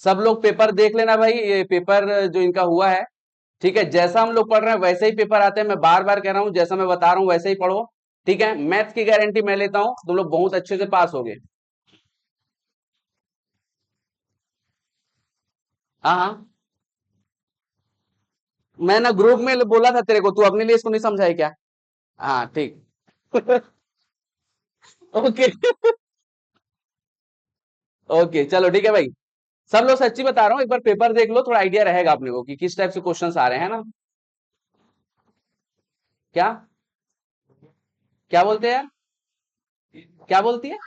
सब लोग पेपर देख लेना भाई, ये पेपर जो इनका हुआ है, ठीक है, जैसा हम लोग पढ़ रहे हैं वैसे ही पेपर आते हैं। मैं बार बार कह रहा हूं, जैसा मैं बता रहा हूं वैसे ही पढ़ो, ठीक है। मैथ्स की गारंटी मैं लेता हूं, तुम लोग बहुत अच्छे से पास होगे। हाँ हाँ, मैं ना ग्रुप में बोला था तेरे को, तू अपने लिए इसको नहीं समझा है क्या? हाँ ठीक। ओके। ओके चलो ठीक है भाई। सब लोग सच्ची बता रहा हूँ, एक बार पेपर देख लो, थोड़ा आइडिया रहेगा अपने को कि किस टाइप से क्वेश्चंस आ रहे हैं ना। क्या क्या बोलते हैं यार? क्या बोलती है?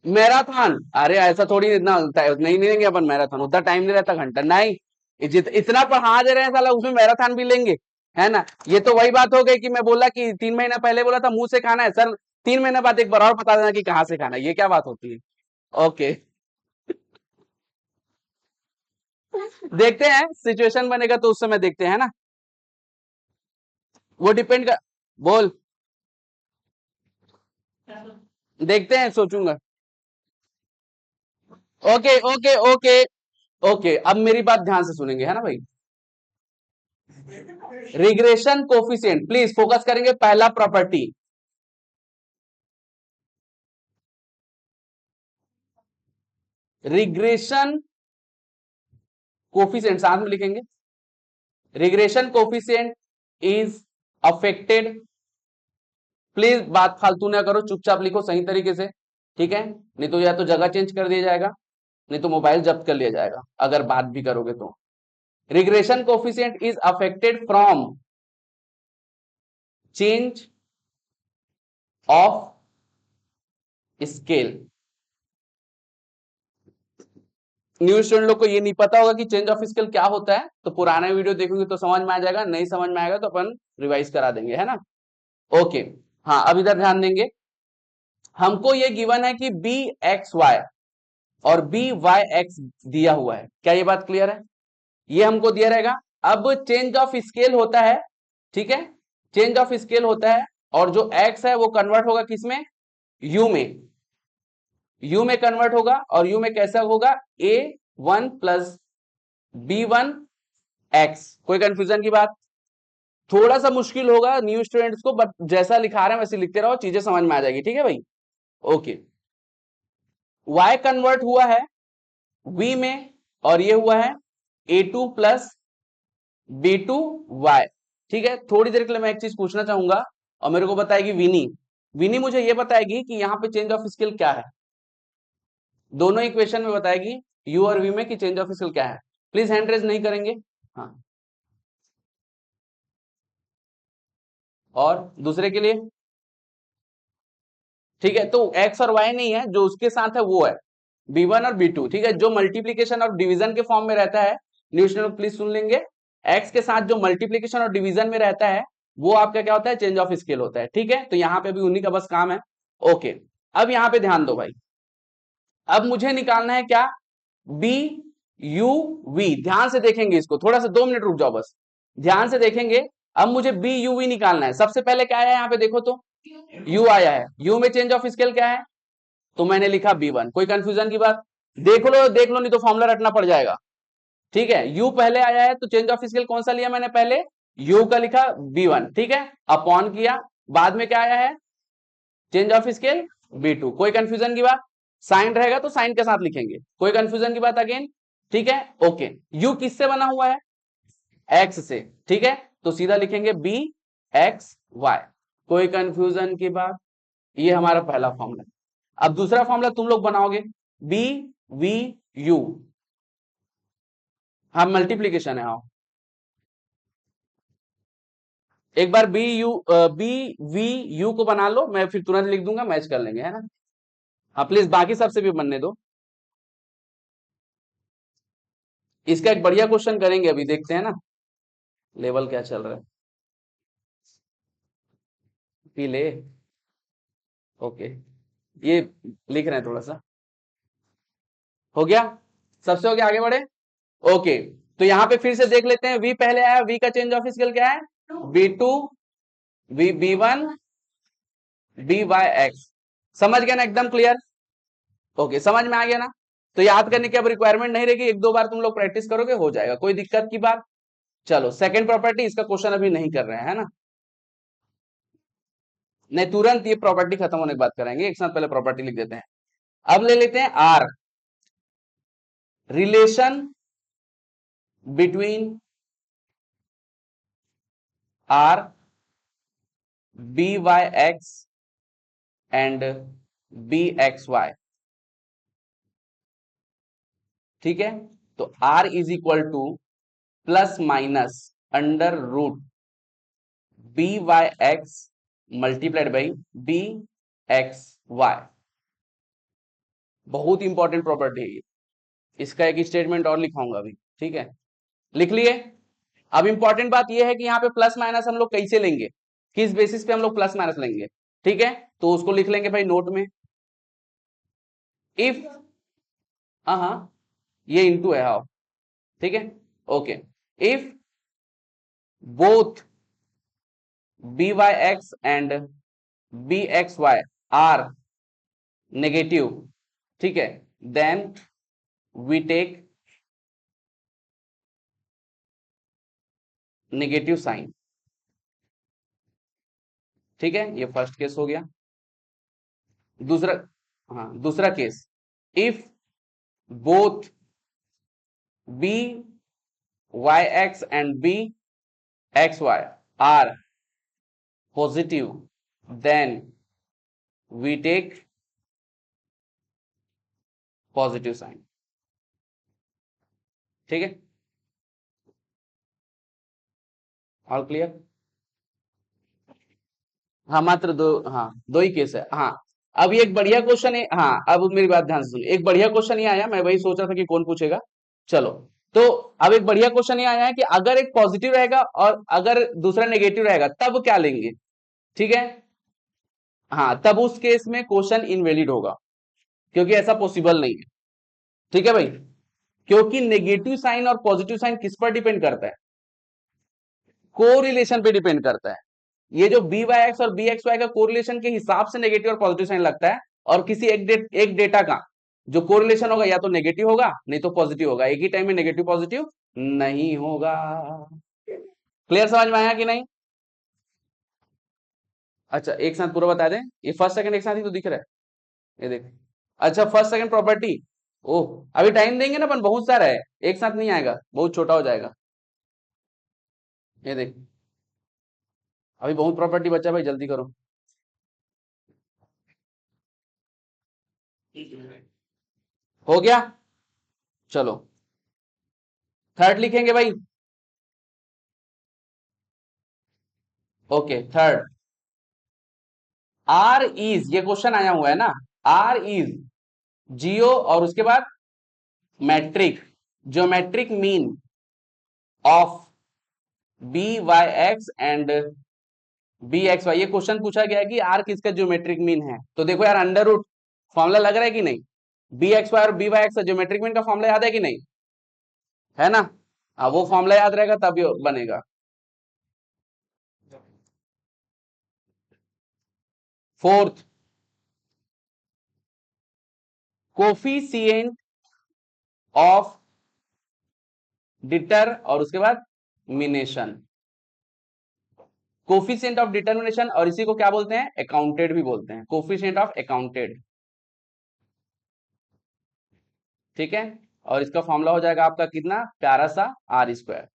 मैराथन? अरे ऐसा थोड़ी, इतना नहीं लेंगे अपन मैराथन, उतना टाइम नहीं रहता, घंटा नहीं। इतना पढ़ा दे रहे हैं साला, उसमें मैराथन भी लेंगे? है ना, ये तो वही बात हो गई कि मैं बोला कि 3 महीना पहले बोला था मुंह से खाना है सर, 3 महीने बाद एक बार और बता देना कि कहाँ से खाना है, ये क्या बात होती है? ओके। देखते हैं, सिचुएशन बनेगा तो उस समय देखते हैं ना। वो डिपेंड कर। बोल। देखते हैं, सोचूंगा। Okay okay okay. ओके, अब मेरी बात ध्यान से सुनेंगे, है ना भाई? रिग्रेशन कोफिशिएंट, प्लीज फोकस करेंगे, पहला प्रॉपर्टी। रिग्रेशन कोफिशिएंट साथ में लिखेंगे। Regression coefficient is affected, please बात फालतू ना करो, चुपचाप लिखो सही तरीके से, ठीक है? नहीं तो या तो जगह चेंज कर दिया जाएगा, नहीं तो मोबाइल जब्त कर लिया जाएगा अगर बात भी करोगे तो। Regression coefficient is affected from change of scale. New student लोग को ये नहीं पता होगा कि चेंज ऑफ स्केल क्या होता है, तो पुराना वीडियो देखोगे तो समझ में आ जाएगा, नहीं समझ में आएगा तो अपन रिवाइज करा देंगे, है ना? ओके। हाँ, अब इधर ध्यान देंगे। हमको ये गिवन है कि बी एक्स वाई और बी वाई एक्स दिया हुआ है, क्या ये बात क्लियर है? ये हमको दिया रहेगा। अब चेंज ऑफ स्केल होता है, ठीक है, चेंज ऑफ स्केल होता है, और जो एक्स है वो कन्वर्ट होगा किसमें? यू में। यू में कन्वर्ट होगा, और यू में कैसा होगा? a1 plus b1 x। कोई कंफ्यूजन की बात? थोड़ा सा मुश्किल होगा न्यू स्टूडेंट्स को, बट जैसा लिखा रहे हैं वैसे लिखते रहो, चीजें समझ में आ जाएगी, ठीक है भाई? ओके। y कन्वर्ट हुआ है v में, और ये हुआ है a2 plus b2y, ठीक है। थोड़ी देर के लिए मैं एक चीज पूछना चाहूंगा, और मेरे को बताएगी विनी। विनी मुझे ये बताएगी कि यहाँ पे चेंज ऑफ स्केल क्या है, दोनों इक्वेशन में बताएगी, u और v में, कि चेंज ऑफ स्केल क्या है। प्लीज हैंड रेज नहीं करेंगे। हाँ, और दूसरे के लिए? ठीक है, तो x और y नहीं है, जो उसके साथ है वो है b1 और b2, ठीक है, जो मल्टीप्लीकेशन और डिवीजन के फॉर्म में रहता है। न्यूट्रल प्लीज सुन लेंगे, x के साथ जो मल्टीप्लीकेशन और डिवीजन में रहता है वो आपका क्या होता है? चेंज ऑफ स्केल होता है, ठीक है। तो यहाँ पे भी उन्हीं का बस काम है। ओके, अब यहाँ पे ध्यान दो भाई, अब मुझे निकालना है क्या? बी यू वी, ध्यान से देखेंगे इसको, थोड़ा सा 2 मिनट रुक जाओ बस, ध्यान से देखेंगे। अब मुझे बी यू वी निकालना है। सबसे पहले क्या आया यहाँ पे देखो तो, यू आया है, यू में चेंज ऑफ स्केल क्या है? तो मैंने लिखा b1। कोई कंफ्यूजन की बात? देख लो नहीं तो फॉर्मूला रटना पड़ जाएगा, ठीक है। u पहले आया है तो चेंज ऑफ स्केल कौन सा लिया मैंने? पहले u का लिखा b1, ठीक है, अपॉन किया, बाद में क्या आया है? Change of scale b2। कोई कंफ्यूजन की बात? साइन रहेगा तो साइन के साथ लिखेंगे, कोई कंफ्यूजन की बात अगेन? ठीक है, ओके। u किससे बना हुआ है? x से, ठीक है, तो सीधा लिखेंगे b x y। कोई कंफ्यूजन की बात? ये हमारा पहला फॉर्मूला। अब दूसरा फॉर्मूला तुम लोग बनाओगे, बी वी यू। हाँ, मल्टीप्लीकेशन है, हाँ। एक बार बी वी यू को बना लो, मैं फिर तुरंत लिख दूंगा, मैच कर लेंगे, है ना? हाँ प्लीज, बाकी सबसे भी बनने दो। इसका एक बढ़िया क्वेश्चन करेंगे, अभी देखते हैं ना लेवल क्या चल रहा है। पी ले। ओके, ये लिख रहे हैं थोड़ा सा। हो गया? सबसे हो गया, आगे बढ़े। ओके, तो यहां पे फिर से देख लेते हैं, वी पहले आया, वी का चेंज ऑफ स्केल क्या है? b2 b1 by x। समझ गया ना? एकदम क्लियर। ओके, समझ में आ गया ना? तो याद करने की अब रिक्वायरमेंट नहीं रहेगी, एक दो बार तुम लोग प्रैक्टिस करोगे हो जाएगा, कोई दिक्कत की बात। चलो सेकंड प्रॉपर्टी, इसका क्वेश्चन अभी नहीं कर रहे हैं, है ना? नहीं, तुरंत ये प्रॉपर्टी खत्म होने की बात करेंगे, एक साथ पहले प्रॉपर्टी लिख देते हैं। अब ले लेते हैं R, relation between R B Y X and B X Y. ठीक है, तो R is equal to plus minus under root B Y X multiplied by B X Y. बहुत इंपॉर्टेंट प्रॉपर्टी है ये, इसका एक स्टेटमेंट और लिखाऊंगा अभी। ठीक है, लिख लिए। अब इंपॉर्टेंट बात यह है कि यहाँ पे प्लस माइनस हम लोग कैसे लेंगे, किस बेसिस पे हम लोग प्लस माइनस लेंगे। ठीक है, तो उसको लिख लेंगे भाई नोट में, इफ, हाँ ये इंटू है, हाँ ठीक है, okay, if both B Y X and B X Y are negative, ठीक है, then we take negative sign. ठीक है, ये फर्स्ट केस हो गया। दूसरा, हाँ दूसरा case, if both B Y X and B X Y are positive, then we take positive sign. ठीक है, ऑल क्लियर? हाँ मात्र दो, हाँ दो ही केस है। हाँ अब ये एक बढ़िया क्वेश्चन है, हाँ अब मेरी बात ध्यान से सुनिए, एक बढ़िया क्वेश्चन ये आया, मैं वही सोच रहा था कि कौन पूछेगा। चलो, तो अब एक बढ़िया क्वेश्चन ये आया है कि अगर एक पॉजिटिव रहेगा और अगर दूसरा नेगेटिव रहेगा तब क्या लेंगे। ठीक है, हाँ तब उस केस में क्वेश्चन इनवैलिड होगा, क्योंकि ऐसा पॉसिबल नहीं है। ठीक है भाई, क्योंकि नेगेटिव साइन और पॉजिटिव साइन किस पर डिपेंड करता है, कोरिलेशन पे डिपेंड करता है। ये जो बी वाई एक्स और बी एक्स वाई का कोरिलेशन के हिसाब से नेगेटिव और पॉजिटिव साइन लगता है, और किसी एक डेटा का जो कोरिलेशन होगा या तो नेगेटिव होगा नहीं तो पॉजिटिव होगा, एक ही टाइम में नेगेटिव पॉजिटिव नहीं होगा। क्लियर, समझ में आया कि नहीं? अच्छा एक साथ पूरा बता दें, ये फर्स्ट सेकंड एक साथ ही तो दिख रहा है, ये देख। अच्छा फर्स्ट सेकंड प्रॉपर्टी, ओह अभी टाइम देंगे ना अपन, बहुत सारा है, एक साथ नहीं आएगा, बहुत छोटा हो जाएगा। ये देख, अभी बहुत प्रॉपर्टी बचा भाई, जल्दी करो। हो गया, चलो थर्ड लिखेंगे भाई। ओके थर्ड, आर इज, ये क्वेश्चन आया हुआ है ना, आर इज जियो और उसके बाद metric, geometric mean of B Y X and B X Y. ये क्वेश्चन पूछा गया है कि आर किसका ज्योमेट्रिक मीन है। तो देखो यार, अंडर रूट फॉर्मूला लग रहा है कि नहीं, बी एक्स वाई और बी वाई एक्स का ज्योमेट्रिक मीन का फॉर्मूला याद है कि नहीं, है ना? हाँ वो फॉर्मूला याद रहेगा तब ये बनेगा। फोर्थ, कोफिशिएंट ऑफ डिटर और उसके बाद मिनेशन, कोफिशिएंट ऑफ डिटर्मिनेशन, और इसी को क्या बोलते हैं, अकाउंटेड भी बोलते हैं, कोफिशिएंट ऑफ अकाउंटेड। ठीक है, और इसका फॉर्मूला हो जाएगा आपका कितना प्यारा सा, आर स्क्वायर।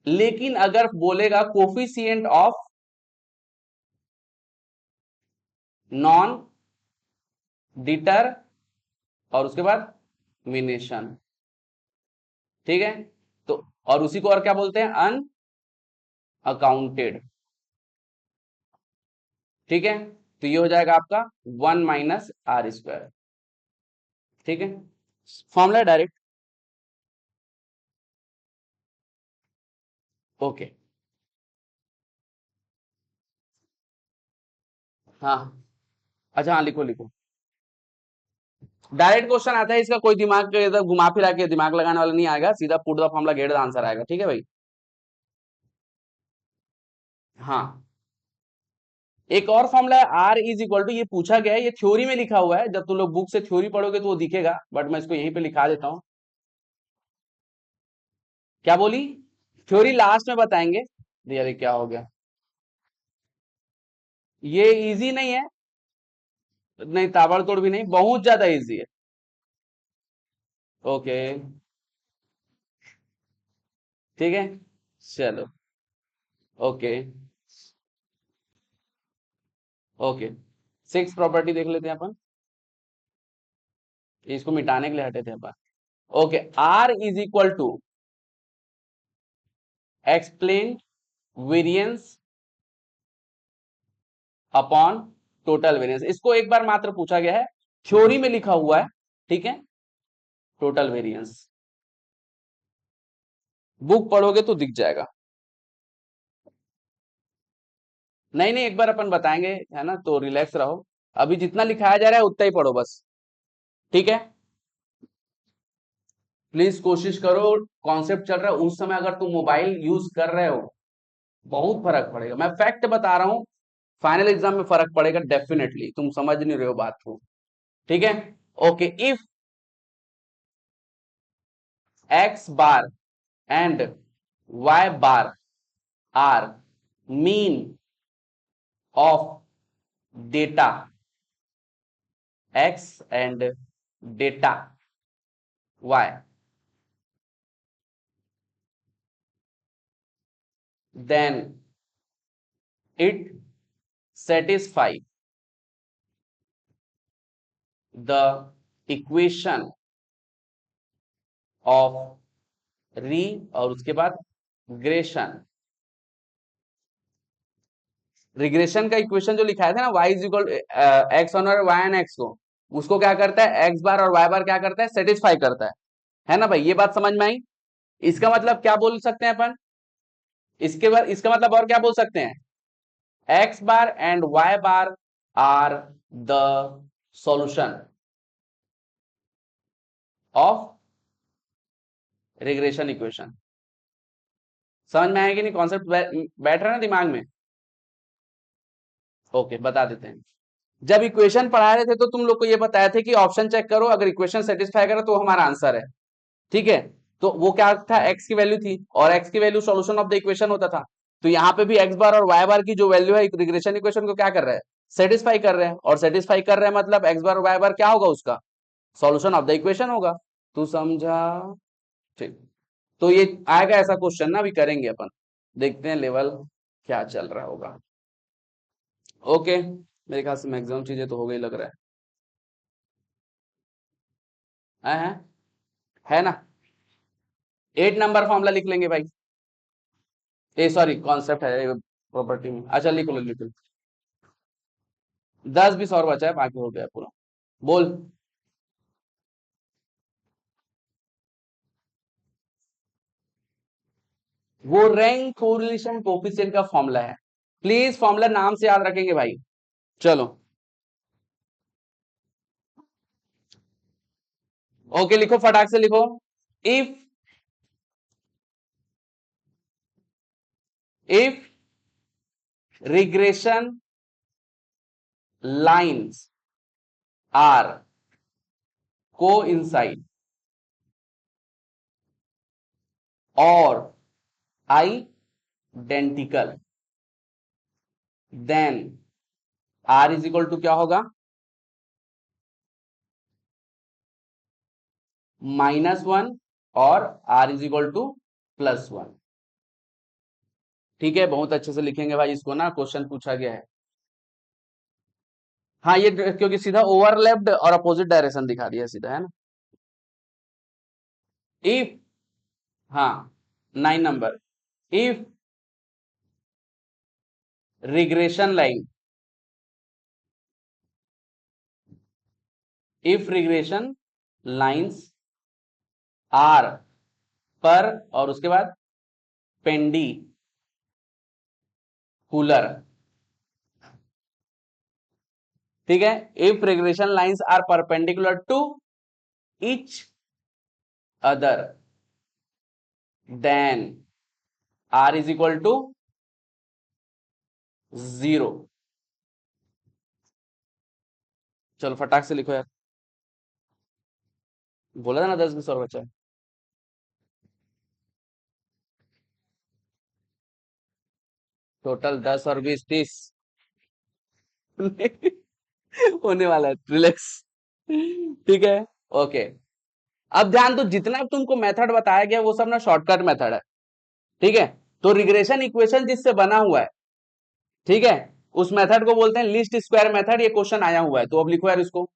लेकिन अगर बोलेगा कोफिशिएंट ऑफ नॉन डिटर और उसके बाद मिनेशन, ठीक है, तो और उसी को और क्या बोलते हैं, अन अकाउंटेड। ठीक है, तो ये हो जाएगा आपका 1 माइनस आर स्क्वायर। ठीक है, फॉर्मूला डायरेक्ट। ओके, हाँ अच्छा हाँ लिखो लिखो, डायरेक्ट क्वेश्चन आता है इसका, कोई दिमाग के इधर घुमा फिरा के दिमाग लगाने वाला नहीं आएगा, सीधा put the formula get the answer आएगा। ठीक है भाई, हाँ एक और फॉर्मूला है आर इज इक्वल टू, ये पूछा गया है, ये थ्योरी में लिखा हुआ है, जब तुम लोग बुक से थ्योरी पढ़ोगे तो वो दिखेगा, बट मैं इसको यहीं पे लिखा देता हूं। क्या बोली? थ्योरी लास्ट में बताएंगे। अरे क्या हो गया? ये इजी नहीं है, नहीं ताबड़तोड़ भी नहीं, बहुत ज्यादा इजी है। ओके ठीक है, चलो ओके ओके। सिक्स प्रॉपर्टी देख लेते हैं अपन, इसको मिटाने के लिए हटे थे अपन। Okay, R is equal to explain variance upon total variance. इसको एक बार मात्र पूछा गया है, थ्योरी में लिखा हुआ है, ठीक है, टोटल वेरिएंस। बुक पढ़ोगे तो दिख जाएगा। नहीं नहीं, एक बार अपन बताएंगे, है ना, तो रिलैक्स रहो। अभी जितना लिखाया जा रहा है उतना ही पढ़ो बस, ठीक है। प्लीज कोशिश करो, कॉन्सेप्ट चल रहा है उस समय अगर तुम मोबाइल यूज कर रहे हो, बहुत फर्क पड़ेगा, मैं फैक्ट बता रहा हूं। फाइनल एग्जाम में फर्क पड़ेगा डेफिनेटली, तुम समझ नहीं रहे हो बात को, ठीक है। Okay, if X bar and Y bar are mean of data X and data Y, then it satisfy the equation of री और उसके बाद ग्रेशन। रिग्रेशन का इक्वेशन जो लिखा था ना, y is equal x on और वाई एन एक्स को, उसको क्या करता है एक्स बार और वाई बार क्या करता है, सेटिस्फाई करता है ना भाई, ये बात समझ में आई। इसका मतलब क्या बोल सकते हैं अपन, इसके बाद इसका मतलब और क्या बोल सकते हैं, X bar and Y bar are the solution of regression equation. समझ में आया कि नहीं, कॉन्सेप्ट बैठ रहा है ना दिमाग में। ओके, बता देते हैं। जब इक्वेशन पढ़ा रहे थे तो तुम लोग को ये बताया थे कि ऑप्शन चेक करो, अगर इक्वेशन सेटिस्फाई करे तो हमारा आंसर है, ठीक है। तो वो क्या था, एक्स की वैल्यू थी, और एक्स की value solution of the equation होता था। तो यहाँ पे भी एक्स बार और वाई बार की जो वैल्यू है रिग्रेशन इक्वेशन को क्या कर रहा है, सेटिस्फाई कर रहे हैं, और सेटिस्फाई कर रहे हैं मतलब एक्स बार और वाई बार क्या होगा, उसका सॉल्यूशन ऑफ द इक्वेशन होगा। तू समझा? ठीक। तो ये आएगा ऐसा क्वेश्चन ना, अभी करेंगे अपन, देखते हैं लेवल क्या चल रहा होगा। ओके, मेरे ख्याल से मैक्सिमम चीजें तो हो गई लग रहा है ना। 8 नंबर फॉर्मूला लिख लेंगे भाई, ए सॉरी कॉन्सेप्ट है प्रॉपर्टी में, अच्छा लिख लो लिख लो। 10-20 और बचा है, बाकी हो गया पूरा। बोल। वो रैंक कोरिलेशन कोफिशिएंट का फॉर्मूला है, प्लीज फॉर्मूला नाम से याद रखेंगे भाई। चलो ओके, लिखो फटाक से लिखो। If if regression lines are coincide और identical, then R is equal to क्या होगा, -1 और आर इज इक्वल टू +1। ठीक है, बहुत अच्छे से लिखेंगे भाई इसको ना, क्वेश्चन पूछा गया है। हाँ ये क्योंकि सीधा ओवरलैप्ड और अपोजिट डायरेक्शन दिखा दिया सीधा, है ना। इफ, हाँ 9 number, if regression line, if regression lines are पर और उसके बाद पेंडिकुलर, ठीक है, if regression lines are perpendicular to each other, then R is equal to 0। चलो फटाक से लिखो यार, बोला था ना 10 20 और बचा है। टोटल 10 और 20 30 होने वाला है, रिलैक्स। ठीक है। ओके, अब ध्यान दो, जितना तुमको मेथड बताया गया वो सब ना शॉर्टकट मेथड है। ठीक है, तो रिग्रेशन इक्वेशन जिससे बना हुआ है, ठीक है, उस मेथड को बोलते हैं लीस्ट स्क्वायर मेथड। ये क्वेश्चन आया हुआ है, तो अब लिखो यार इसको।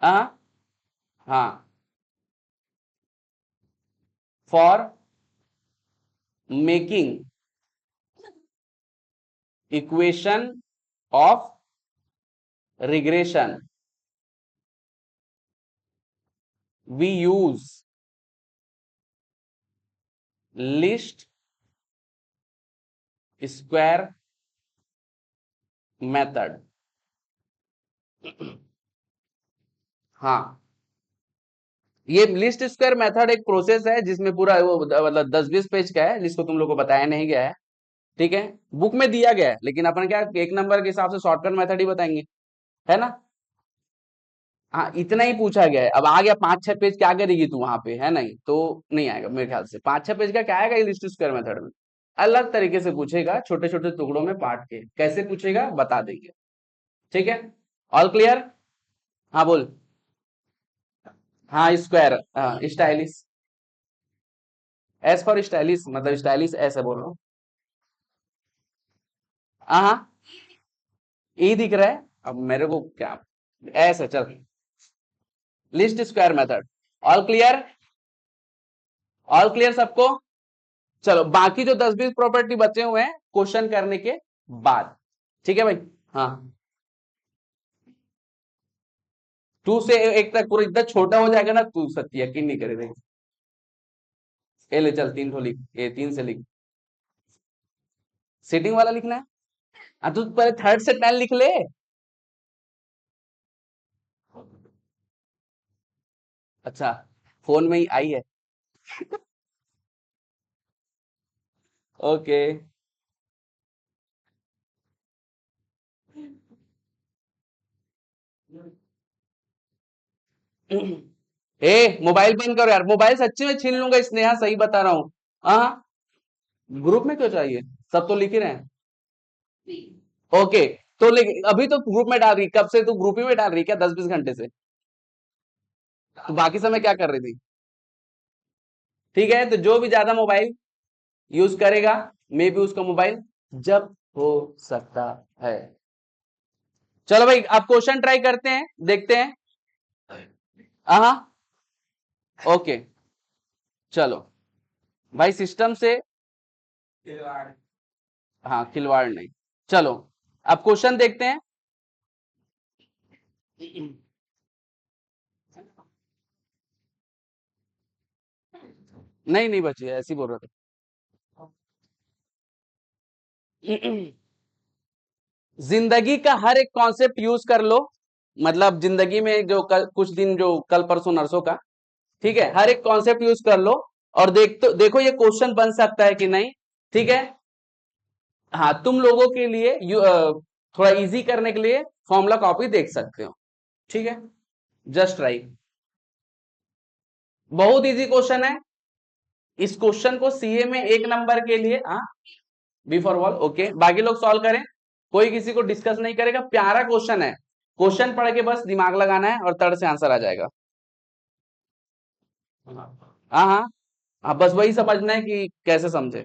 हाँ हाँ, for making equation of regression we use least square method. हाँ, ये लिस्ट स्क्वायर मेथड एक प्रोसेस है जिसमें पूरा वो मतलब 10 20 पेज का है, जिसको तुम लोग को बताया नहीं गया है। ठीक है, बुक में दिया गया है, लेकिन अपन क्या एक नंबर के हिसाब से शॉर्टकट मेथड ही बताएंगे, है ना। हाँ, इतना ही पूछा गया है। अब आ गया 5 6 पेज, क्या करेगी तू वहां पे, है नहीं तो नहीं आएगा मेरे ख्याल से। 5 6 पेज का क्या आएगा ये लिस्ट स्क्वायर मेथड में, अलग तरीके से पूछेगा, छोटे छोटे टुकड़ों में बांट के कैसे पूछेगा बता देंगे। ठीक है, ऑल क्लियर। हाँ बोल। हाँ स्क्वायर, हाँ स्टाइलिश, एस फॉर स्टाइलिश, मतलब स्टाइलिश ऐसे बोल रहा हूँ। हाँ हाँ, ई दिख रहा है, अब मेरे को क्या, ऐसे चल, list square method. All clear, all clear सबको। चलो बाकी जो 10 20 प्रॉपर्टी बचे हुए हैं क्वेश्चन करने के बाद, ठीक है भाई। हाँ, 2 से 1 तक पूरा इतना छोटा हो जाएगा ना, तू सच्ची यकीन नहीं करेगा। ए ले चल, 3 तो लिख, ए 3 से लिख, सीटिंग वाला लिखना है। तू पहले 3rd से 10 लिख ले। अच्छा, फोन में ही आई है। ओके। ए मोबाइल बंद करो यार, मोबाइल सच्ची में छीन लूंगा स्नेहा, सही बता रहा हूँ। हाँ, ग्रुप में क्यों चाहिए, सब तो लिख ही रहे हैं। ओके, तो अभी तो ग्रुप में डाल रही, कब से तू ग्रुप ही में डाल रही क्या, 10 20 घंटे से। तो बाकी समय क्या कर रही थी। ठीक है, तो जो भी ज्यादा मोबाइल यूज करेगा, मे भी उसका मोबाइल जब हो सकता है। चलो भाई, अब क्वेश्चन ट्राई करते हैं, देखते हैं। हाँ, ओके, चलो भाई सिस्टम से, हाँ खिलवाड़ नहीं। चलो अब क्वेश्चन देखते हैं। नहीं नहीं बची है, ऐसी बोल रहा था। जिंदगी का हर एक कॉन्सेप्ट यूज कर लो, मतलब जिंदगी में जो कुछ दिन जो कल परसों नरसों का, ठीक है, हर एक कॉन्सेप्ट यूज कर लो, और देखो ये क्वेश्चन बन सकता है कि नहीं। ठीक है, हाँ तुम लोगों के लिए थोड़ा इजी करने के लिए फॉर्मूला कॉपी देख सकते हो। ठीक है, जस्ट राइट, बहुत इजी क्वेश्चन है। इस क्वेश्चन को सीए में 1 नंबर के लिए, हाँ बी फॉर बॉल, ओके, बाकी लोग सॉल्व करें, कोई किसी को डिस्कस नहीं करेगा, प्यारा क्वेश्चन है। क्वेश्चन पढ़ के बस दिमाग लगाना है और तड़ से आंसर आ जाएगा। हाँ हाँ हाँ, बस वही समझना है कि कैसे समझे।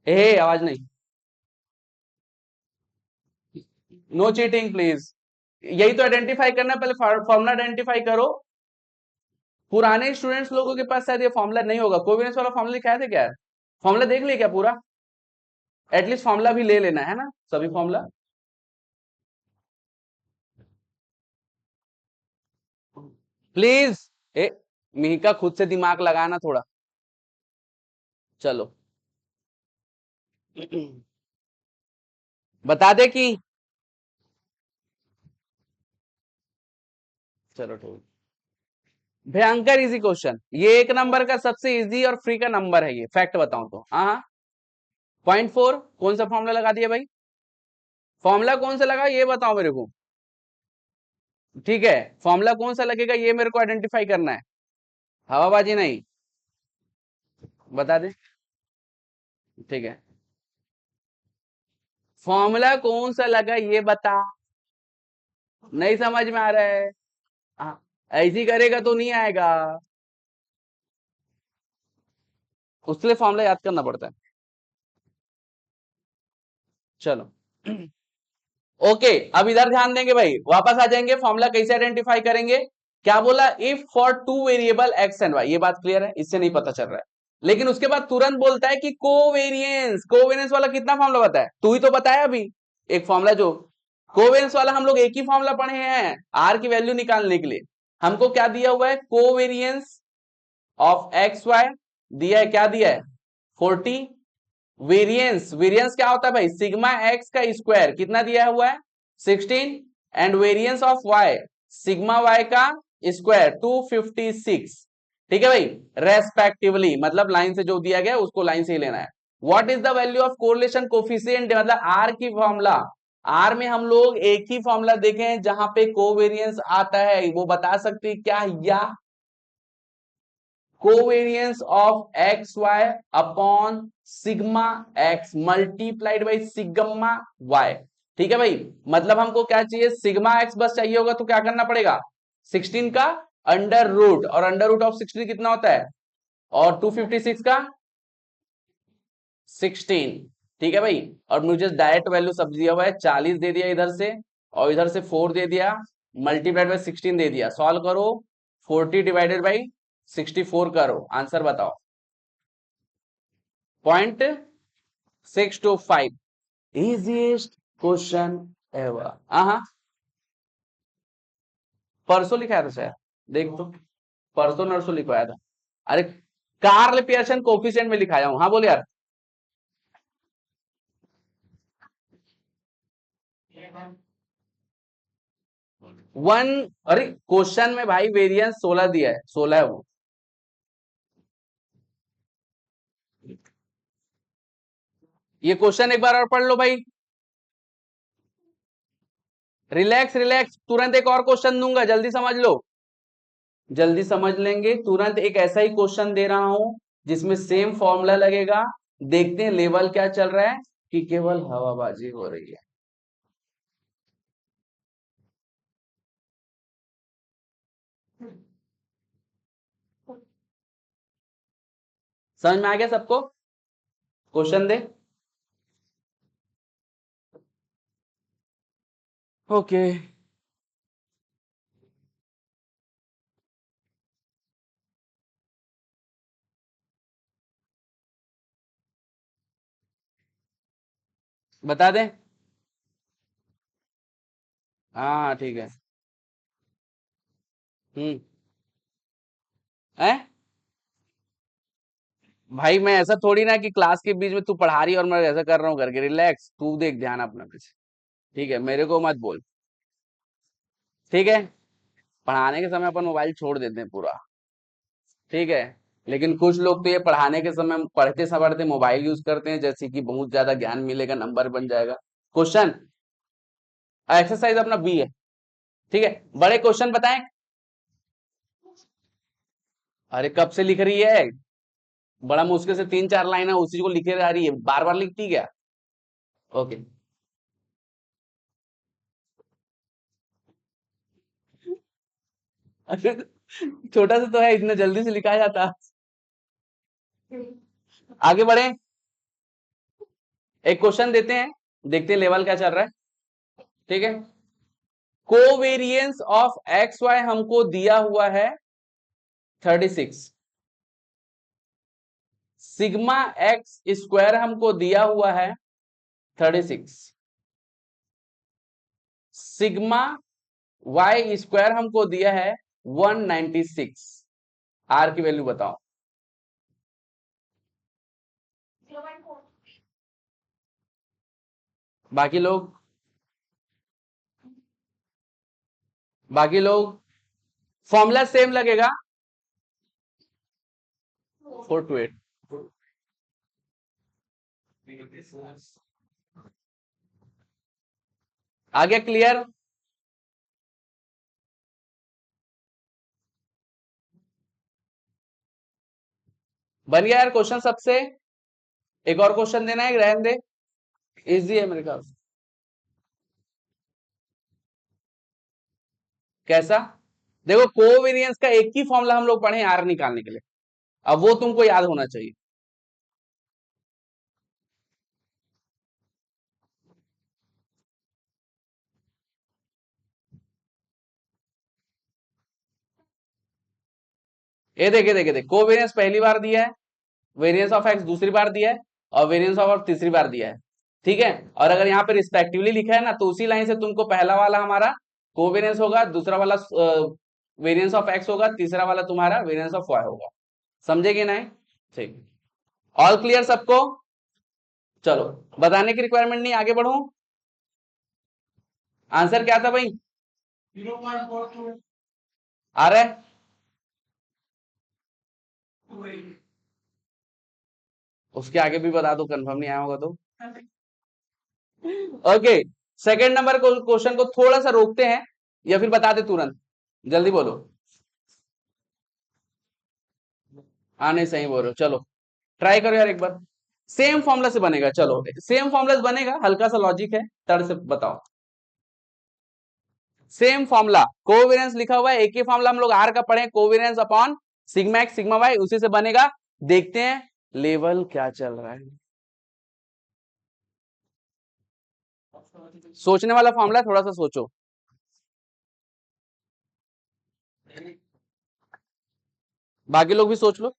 आवाज नहीं, नो चीटिंग प्लीज। यही तो आइडेंटिफाई करना है, पहले फॉर्मूला आइडेंटिफाई करो। पुराने स्टूडेंट्स लोगों के पास शायद ये फॉर्मूला नहीं होगा, कोविनेंस वाला फॉर्मूला लिखाया था क्या, फॉर्मूला देख लिया क्या पूरा, एटलीस्ट फॉर्मूला भी ले लेना है ना, सभी फॉर्मूला। प्लीज, ए मिहिका खुद से दिमाग लगाना थोड़ा। चलो बता दे कि, चलो ठीक, भयंकर इजी क्वेश्चन, ये 1 नंबर का सबसे इजी और फ्री का नंबर है ये, फैक्ट बताऊं तो। हाँ हाँ, 0.4 कौन सा फॉर्मूला लगा दिया भाई, फॉर्मूला कौन सा लगा ये बताओ मेरे को। ठीक है, फॉर्मूला कौन सा लगेगा ये मेरे को आइडेंटिफाई करना है, हवाबाजी नहीं, बता दे। ठीक है, फॉर्मूला कौन सा लगा ये बता। नहीं समझ में आ रहा है? हाँ, ऐसी करेगा तो नहीं आएगा, उसके लिए फॉर्मूला याद करना पड़ता है। चलो ओके, अब इधर ध्यान देंगे भाई, वापस आ जाएंगे, फॉर्मूला कैसे आइडेंटिफाई करेंगे। क्या बोला, if for two variable X and Y, ये बात क्लियर है, इससे नहीं पता चल रहा है। लेकिन उसके बाद तुरंत बोलता है कि कोवेरिएंस, कोवेरिएंस वाला कितना फॉर्मूला बताया, तू ही तो बताया अभी एक फॉर्मूला, जो कोवेरिएंस वाला हम लोग एक ही फॉर्मूला पढ़े हैं आर की वैल्यू निकालने के लिए। हमको क्या दिया हुआ है, कोवेरिएंस ऑफ एक्स वाई दिया है, क्या दिया है 40। वेरिएंस, वेरिएंस क्या होता है भाई, सिग्मा एक्स का स्क्वायर कितना दिया हुआ है 16, and variance of Y sigma Y का स्क्वायर 256। ठीक है भाई, रेस्पेक्टिवली, मतलब लाइन से जो दिया गया उसको लाइन से ही लेना है। What is the value of correlation coefficient, मतलब आर की फॉर्मूला, आर में हम लोग एक ही फॉर्मूला देखे हैं जहां पे कोवेरिएंस आता है, वो बता सकते क्या, या covariance of X Y upon sigma X multiplied by sigma Y. ठीक है भाई, मतलब हमको क्या चाहिए, सिग्मा एक्स बस चाहिए होगा तो क्या करना पड़ेगा, 16 का अंडर रूट, और अंडर रूट ऑफ 16 कितना होता है, और 256 का 16। ठीक है भाई, और मुझे डायरेक्ट वैल्यू सब दिया हुआ है, 40 दे दिया इधर से, और इधर से 4 दे दिया, मल्टीप्लाइड बाई 16 दे दिया, सॉल्व करो, 40 डिवाइडेड बाई 64 करो, आंसर बताओ, 0.625। Easiest question ever. हाँ, परसों लिखाया था शायद, देख तो, परसों नरसों लिखवाया था। अरे कार्ल पियर्सन कोफिशिएंट में लिखाया हूं, हाँ बोल यार। वन, अरे क्वेश्चन में भाई वेरिएंस 16 दिया है, 16 है वो। ये क्वेश्चन एक बार और पढ़ लो भाई, रिलैक्स रिलैक्स, तुरंत एक और क्वेश्चन दूंगा, जल्दी समझ लो, जल्दी समझ लेंगे, तुरंत एक ऐसा ही क्वेश्चन दे रहा हूं जिसमें सेम फॉर्मूला लगेगा। देखते हैं लेवल क्या चल रहा है, कि केवल हवाबाजी हो रही है। समझ में आ गया सबको, क्वेश्चन दे। ओके, बता दें। हाँ ठीक है। हम्म। है भाई, मैं ऐसा थोड़ी ना कि क्लास के बीच में तू पढ़ा रही है और मैं ऐसा कर रहा हूँ करके, रिलैक्स, तू देख ध्यान अपना पीछे। ठीक है, मेरे को मत बोल। ठीक है, पढ़ाने के समय अपन मोबाइल छोड़ देते हैं पूरा। ठीक है, लेकिन कुछ लोग तो ये पढ़ाने के समय पढ़ते पढ़ते मोबाइल यूज करते हैं, जैसे कि बहुत ज्यादा ज्ञान मिलेगा, नंबर बन जाएगा। क्वेश्चन, एक्सरसाइज अपना बी है। ठीक है, बड़े क्वेश्चन बताएं। अरे कब से लिख रही है, बड़ा मुश्किल से 3-4 लाइन है, उसी को लिखे जा रही है, बार बार लिखती क्या। ओके, अरे छोटा सा तो है, इतना जल्दी से लिखा जाता। आगे बढ़े, एक क्वेश्चन देते हैं, देखते हैं लेवल क्या चल रहा है। ठीक है, कोवेरिएंस ऑफ एक्स वाई हमको दिया हुआ है 36, सिग्मा एक्स स्क्वायर हमको दिया हुआ है 36, सिग्मा वाई स्क्वायर हमको दिया है 196। आर की वैल्यू बताओ। बाकी लोग, बाकी लोग फॉर्मूला सेम लगेगा, 4 to 8। आ गया क्लियर? बन गया यार क्वेश्चन सबसे? एक और क्वेश्चन देना है, रहने दे? इजी है मेरे ख्याल से। कैसा? देखो कोवेरियंस का एक ही फॉर्मूला हम लोग पढ़े आर निकालने के लिए, अब वो तुमको याद होना चाहिए। ये देखे देखे देख, कोवेरियंस पहली बार दिया है, वेरिएंस ऑफ एक्स दूसरी बार दिया है, और वेरिएंस ऑफ और तीसरी बार दिया है। ठीक है, और अगर यहाँ पे रिस्पेक्टिवली लिखा है ना, तो उसी लाइन से तुमको पहला वाला हमारा कोवेरियंस होगा, दूसरा वाला वेरिएंस ऑफ एक्स होगा, तीसरा वाला तुम्हारा वेरिएंस ऑफ वाई होगा। समझे कि नहीं? ठीक, ऑल क्लियर सबको? चलो, बताने की रिक्वायरमेंट नहीं, आगे बढ़ो। आंसर क्या था भाई? 0.42 आ रहा है? उसके आगे भी बता दो, कंफर्म नहीं आया होगा तो। ओके, सेकंड नंबर को क्वेश्चन को थोड़ा सा रोकते हैं, या फिर बता दे तुरंत? जल्दी बोलो। हाँ नहीं, सही बोल रहे हो, चलो ट्राई करो यार एक बार। सेम फॉर्मूला से बनेगा, चलो सेम फॉर्मूला से बनेगा, हल्का सा लॉजिक है, तड़ से बताओ। सेम फॉर्मूला, कोवेरियंस लिखा हुआ है, एक ही फॉर्मूला हम लोग आर का पढ़े, covariance upon sigma X sigma Y, उसी से बनेगा। देखते हैं लेवल क्या चल रहा है। सोचने वाला फॉर्मूला, थोड़ा सा सोचो। बाकी लोग भी सोच लो।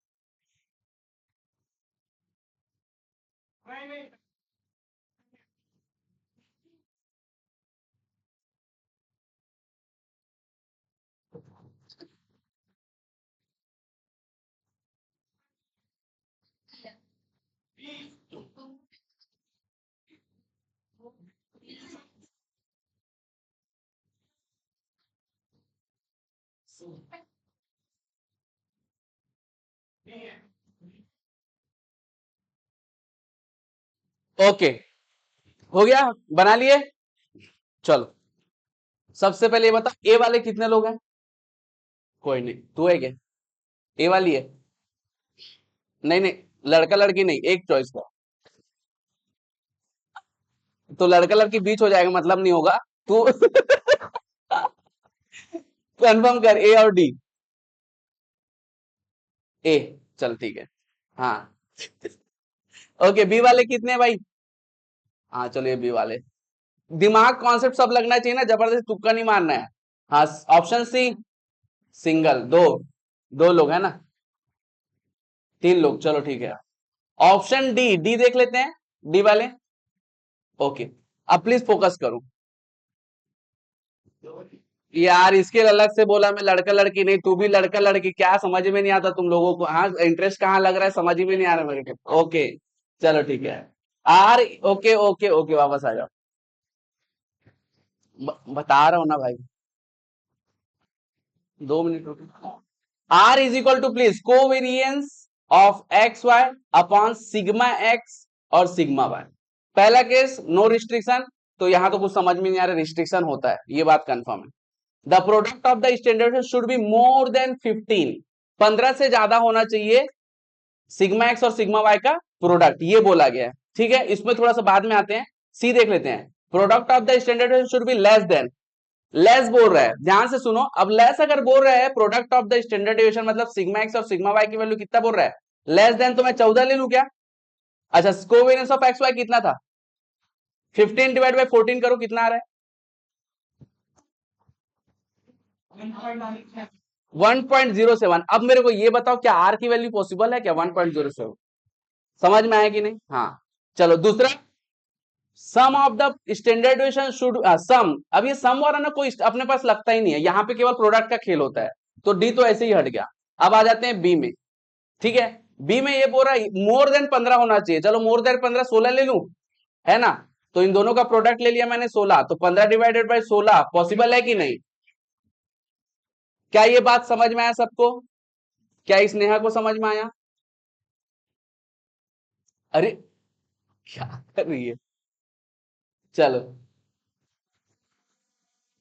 ओके, हो गया, बना लिए। चलो, सबसे पहले ये बता, ए वाले कितने लोग हैं? कोई नहीं, तू है क्या? ए वाली है? नहीं नहीं, लड़का लड़की नहीं, एक चॉइस का। तो लड़का लड़की बीच हो जाएगा, मतलब नहीं होगा। तू कंफर्म कर, ए और डी। ए, चल ठीक है। हाँ, ओके, बी वाले कितने हैं भाई? हाँ चलो, ये बी वाले। दिमाग कॉन्सेप्ट सब लगना चाहिए ना, जबरदस्ती तुक्का नहीं मारना है। हाँ, ऑप्शन सी सिंगल, दो, दो लोग है ना? तीन लोग, चलो ठीक है। ऑप्शन डी, डी देख लेते हैं, डी वाले। ओके, अब प्लीज फोकस करो। यार इसके अलग से बोला मैं, लड़का लड़की नहीं, तू भी लड़का लड़की, क्या समझ में नहीं आता तुम लोगों को? हाँ, इंटरेस्ट कहाँ लग रहा है, समझ ही में नहीं आ रहा मेरे को। ओके, चलो ठीक है। आर, ओके ओके ओके, वापस आ जाओ। बता रहा हूं ना भाई, 2 मिनट रुको। R is equal to, please, covariance of X Y upon sigma X और सिग्मा वाई। पहला केस नो रिस्ट्रिक्शन, तो यहां तो कुछ समझ में नहीं आ रहा, रिस्ट्रिक्शन होता है, ये बात कंफर्म है। The product of the standard should be more than 15, 15 से ज्यादा होना चाहिए सिग्मा एक्स और सिग्मा वाई का प्रोडक्ट, ये बोला गया है। ठीक है, इसमें थोड़ा सा बाद में आते हैं, सी देख लेते हैं। Product of the standard should be less than, less बोल रहा है, ध्यान से सुनो। अब लेस अगर बोल रहा है, product of the standard deviation मतलब सिग्मा एक्स और सिग्मा वाई की वैल्यू कितना बोल रहा है? लेस देन, तो मैं 14 ले लूं क्या? अच्छा, कोवेरियंस ऑफ एक्स वाई कितना था? 15 डिवाइड बाई 14 करो, कितना आ रहा है? 1.07। अब मेरे को ये बताओ, क्या आर की वैल्यू पॉसिबल है क्या 1.07? समझ में आया कि नहीं? हाँ, चलो दूसरा, sum of the standard deviation should, sum, अब ये सम वाला ना कोई अपने पास लगता ही नहीं है, यहाँ पे केवल प्रोडक्ट का खेल होता है, तो डी तो ऐसे ही हट गया। अब आ जाते हैं बी में। ठीक है, बी में ये बोल रहा है मोर देन 15 होना चाहिए, चलो मोर देन 15, 16 ले लूं, है ना? तो इन दोनों का प्रोडक्ट ले लिया मैंने 16, तो 15 डिवाइडेड बाई 16 पॉसिबल है कि नहीं? क्या ये बात समझ में आया सबको? क्या इस नेहा को समझ में आया? अरे क्या कर रही है? चलो,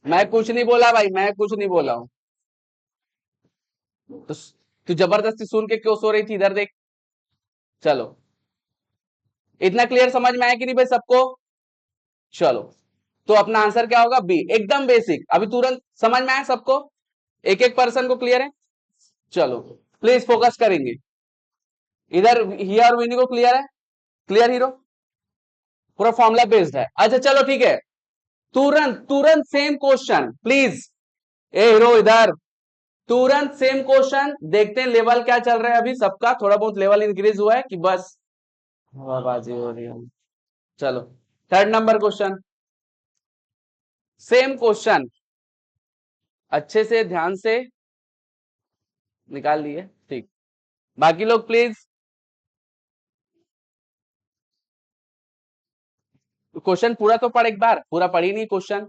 मैं कुछ नहीं बोला भाई, मैं कुछ नहीं बोला हूं। तो तू जबरदस्ती सुन के क्यों सो रही थी? इधर देख। चलो, इतना क्लियर समझ में आया कि नहीं भाई सबको? चलो, तो अपना आंसर क्या होगा? बी, एकदम बेसिक, अभी तुरंत समझ में आया सबको? एक एक पर्सन को क्लियर है? चलो, प्लीज फोकस करेंगे इधर। हिया और विनी को क्लियर है? Clear hero? पूरा फॉर्मूला बेस्ड है। अच्छा चलो ठीक है, तुरंत तुरंत same question please. A hero इधर, तुरंत सेम क्वेश्चन देखते हैं लेवल क्या चल रहा है अभी सबका। थोड़ा बहुत लेवल इंक्रीज हुआ है कि बस हवाबाजी हो रही है? चलो, third number question, same question, अच्छे से ध्यान से निकाल लिए? ठीक, बाकी लोग प्लीज क्वेश्चन पूरा तो पढ़, एक बार पूरा पढ़ी नहीं क्वेश्चन।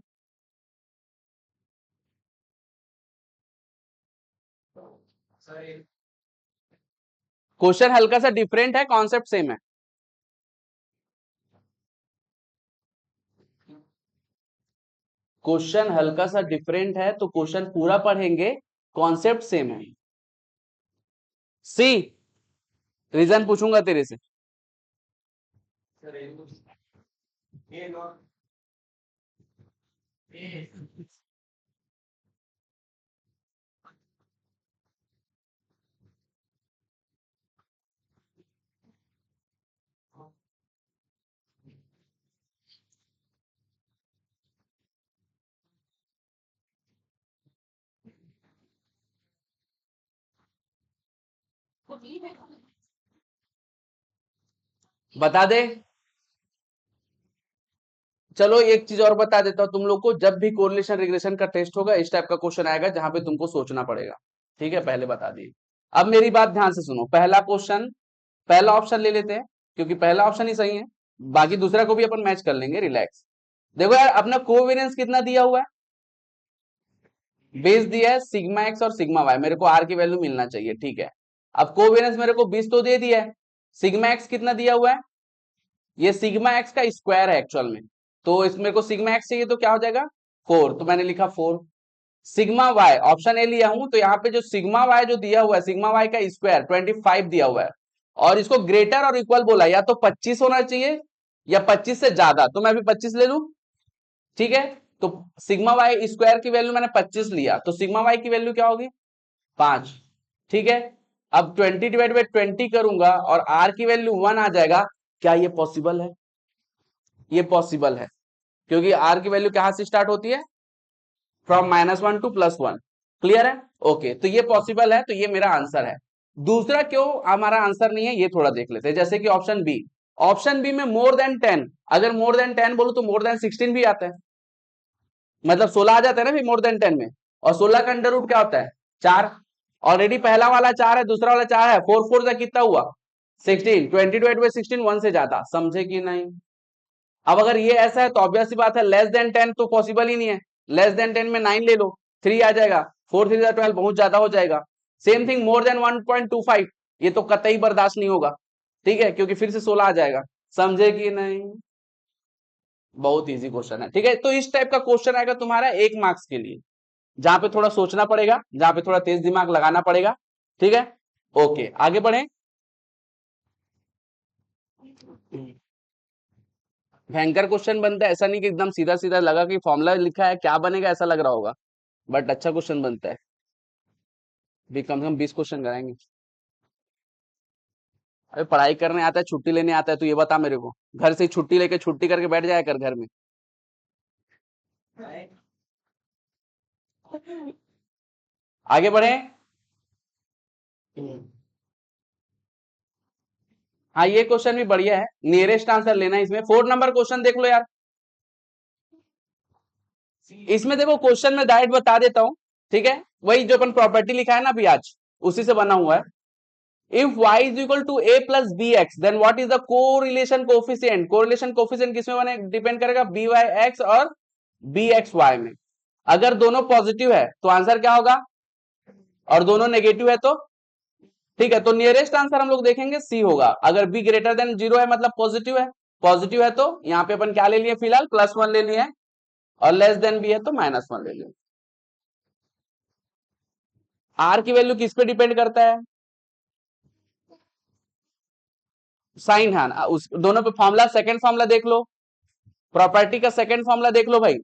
क्वेश्चन हल्का सा डिफरेंट है, कॉन्सेप्ट सेम है। क्वेश्चन हल्का सा डिफरेंट है तो क्वेश्चन पूरा पढ़ेंगे, कॉन्सेप्ट सेम है। सी, रीजन पूछूंगा तेरे से। बता दे। चलो एक चीज और बता देता हूं तुम लोग को, जब भी कोरिलेशन रिग्रेशन का टेस्ट होगा इस टाइप का क्वेश्चन आएगा जहां पे तुमको सोचना पड़ेगा। ठीक है, पहले बता दिए। अब मेरी बात ध्यान से सुनो, पहला क्वेश्चन, पहला ऑप्शन ले लेते हैं क्योंकि पहला ऑप्शन ही सही है, बाकी दूसरा को भी अपन मैच कर लेंगे, रिलैक्स। देखो यार, अपना कोवेरियंस कितना दिया हुआ है? बेस दिया है सिग्मा एक्स और सिग्मा वाई, मेरे को आर की वैल्यू मिलना चाहिए, ठीक है। अब कोवेरियंस मेरे को 20 तो दे दिया है। सिग्मा एक्स कितना दिया हुआ है? ये सिग्मा एक्स का स्क्वायर है एक्चुअल में, तो इसमें को सिग्मा एक्स चाहिए तो क्या हो जाएगा? 4, तो मैंने लिखा 4। सिग्मा वाई ऑप्शन ए लिया हूं, तो यहाँ पे जो सिग्मा वाई जो दिया हुआ है, सिग्मा वाई का स्क्वायर 25 दिया हुआ है, और इसको ग्रेटर और इक्वल बोला, या तो 25 होना चाहिए या 25 से ज्यादा, तो मैं भी 25 ले लूं। ठीक है, तो सिग्मा वाई स्क्वायर की वैल्यू मैंने 25 लिया, तो सिग्मा वाई की वैल्यू क्या होगी? 5। ठीक है, अब 20/20 करूंगा और आर की वैल्यू 1 आ जाएगा। क्या ये पॉसिबल है? ये पॉसिबल है, क्योंकि आर की वैल्यू कहां से स्टार्ट होती है? From -1 to +1। क्लियर है? ओके, तो ये पॉसिबल है, तो ये मेरा आंसर है। दूसरा क्यों हमारा आंसर नहीं है ये थोड़ा देख लेते हैं, जैसे कि ऑप्शन बी। ऑप्शन बी में मोर देन 10, अगर मोर देन 10 बोलूं तो मोर देन 16 भी आता है, मतलब 16 आ जाता है ना भी मोर देन 10 में। और 16 का अंडर रूट क्या होता है? 4। ऑलरेडी पहला वाला 4 है, दूसरा वाला 4 है, 4 4 का कितना हुआ? 16। 20/16 1 से ज्यादा, समझे कि नहीं? अब अगर ये ऐसा है तो ऑब्वियस सी बात है, लेस देन 10 तो पॉसिबल ही नहीं है। लेस देन 10 में 9 ले लो, 3 आ जाएगा, 4 3 12, बहुत ज्यादा हो जाएगा। सेम थिंग मोर देन 1.25, ये तो कतई बर्दाश्त नहीं होगा। ठीक है, क्योंकि फिर से 16 आ जाएगा, समझे कि नहीं? बहुत इजी क्वेश्चन है। ठीक है, तो इस टाइप का क्वेश्चन आएगा तुम्हारा 1 मार्क्स के लिए, जहां पे थोड़ा सोचना पड़ेगा, जहां पे थोड़ा तेज दिमाग लगाना पड़ेगा। ठीक है, ओके आगे बढ़े। भयंकर क्वेश्चन बनता है, ऐसा नहीं कि एकदम सीधा सीधा लगा कि फॉर्मूला लिखा है क्या बनेगा ऐसा लग रहा होगा, बट अच्छा क्वेश्चन बनता है। भी कम से कम 20 क्वेश्चन कराएंगे। अरे पढ़ाई करने आता है, छुट्टी लेने आता है, तो ये बता मेरे को, घर से छुट्टी लेके छुट्टी करके बैठ जाया कर घर में। आगे बढ़े। हाँ, ये क्वेश्चन भी बढ़िया है, नियरेस्ट आंसर लेना है इसमें। 4 नंबर क्वेश्चन देख लो यार। इसमें देखो क्वेश्चन में डायरेक्ट बता देता हूं, ठीक है, वही जो अपन प्रॉपर्टी लिखा है ना अभी आज, उसी से बना हुआ है। If y is equal to a plus B X, then what is the correlation coefficient? Correlation coefficient किसमें बने? डिपेंड करेगा बी वाई एक्स और बी एक्स वाई में। अगर दोनों पॉजिटिव है तो आंसर क्या होगा, और दोनों नेगेटिव है तो? ठीक है, तो नियरेस्ट आंसर हम लोग देखेंगे सी होगा। अगर बी ग्रेटर देन 0 है मतलब पॉजिटिव है, पॉजिटिव है तो यहाँ पे अपन क्या ले लिए फिलहाल? +1 ले लिए। और लेस देन भी है तो -1 ले लो। आर की वैल्यू किस पे डिपेंड करता है? साइन। हाँ, उस दोनों पे फॉर्मूला, सेकंड फॉर्मूला देख लो, प्रॉपर्टी का सेकंड फॉर्मूला देख लो भाई।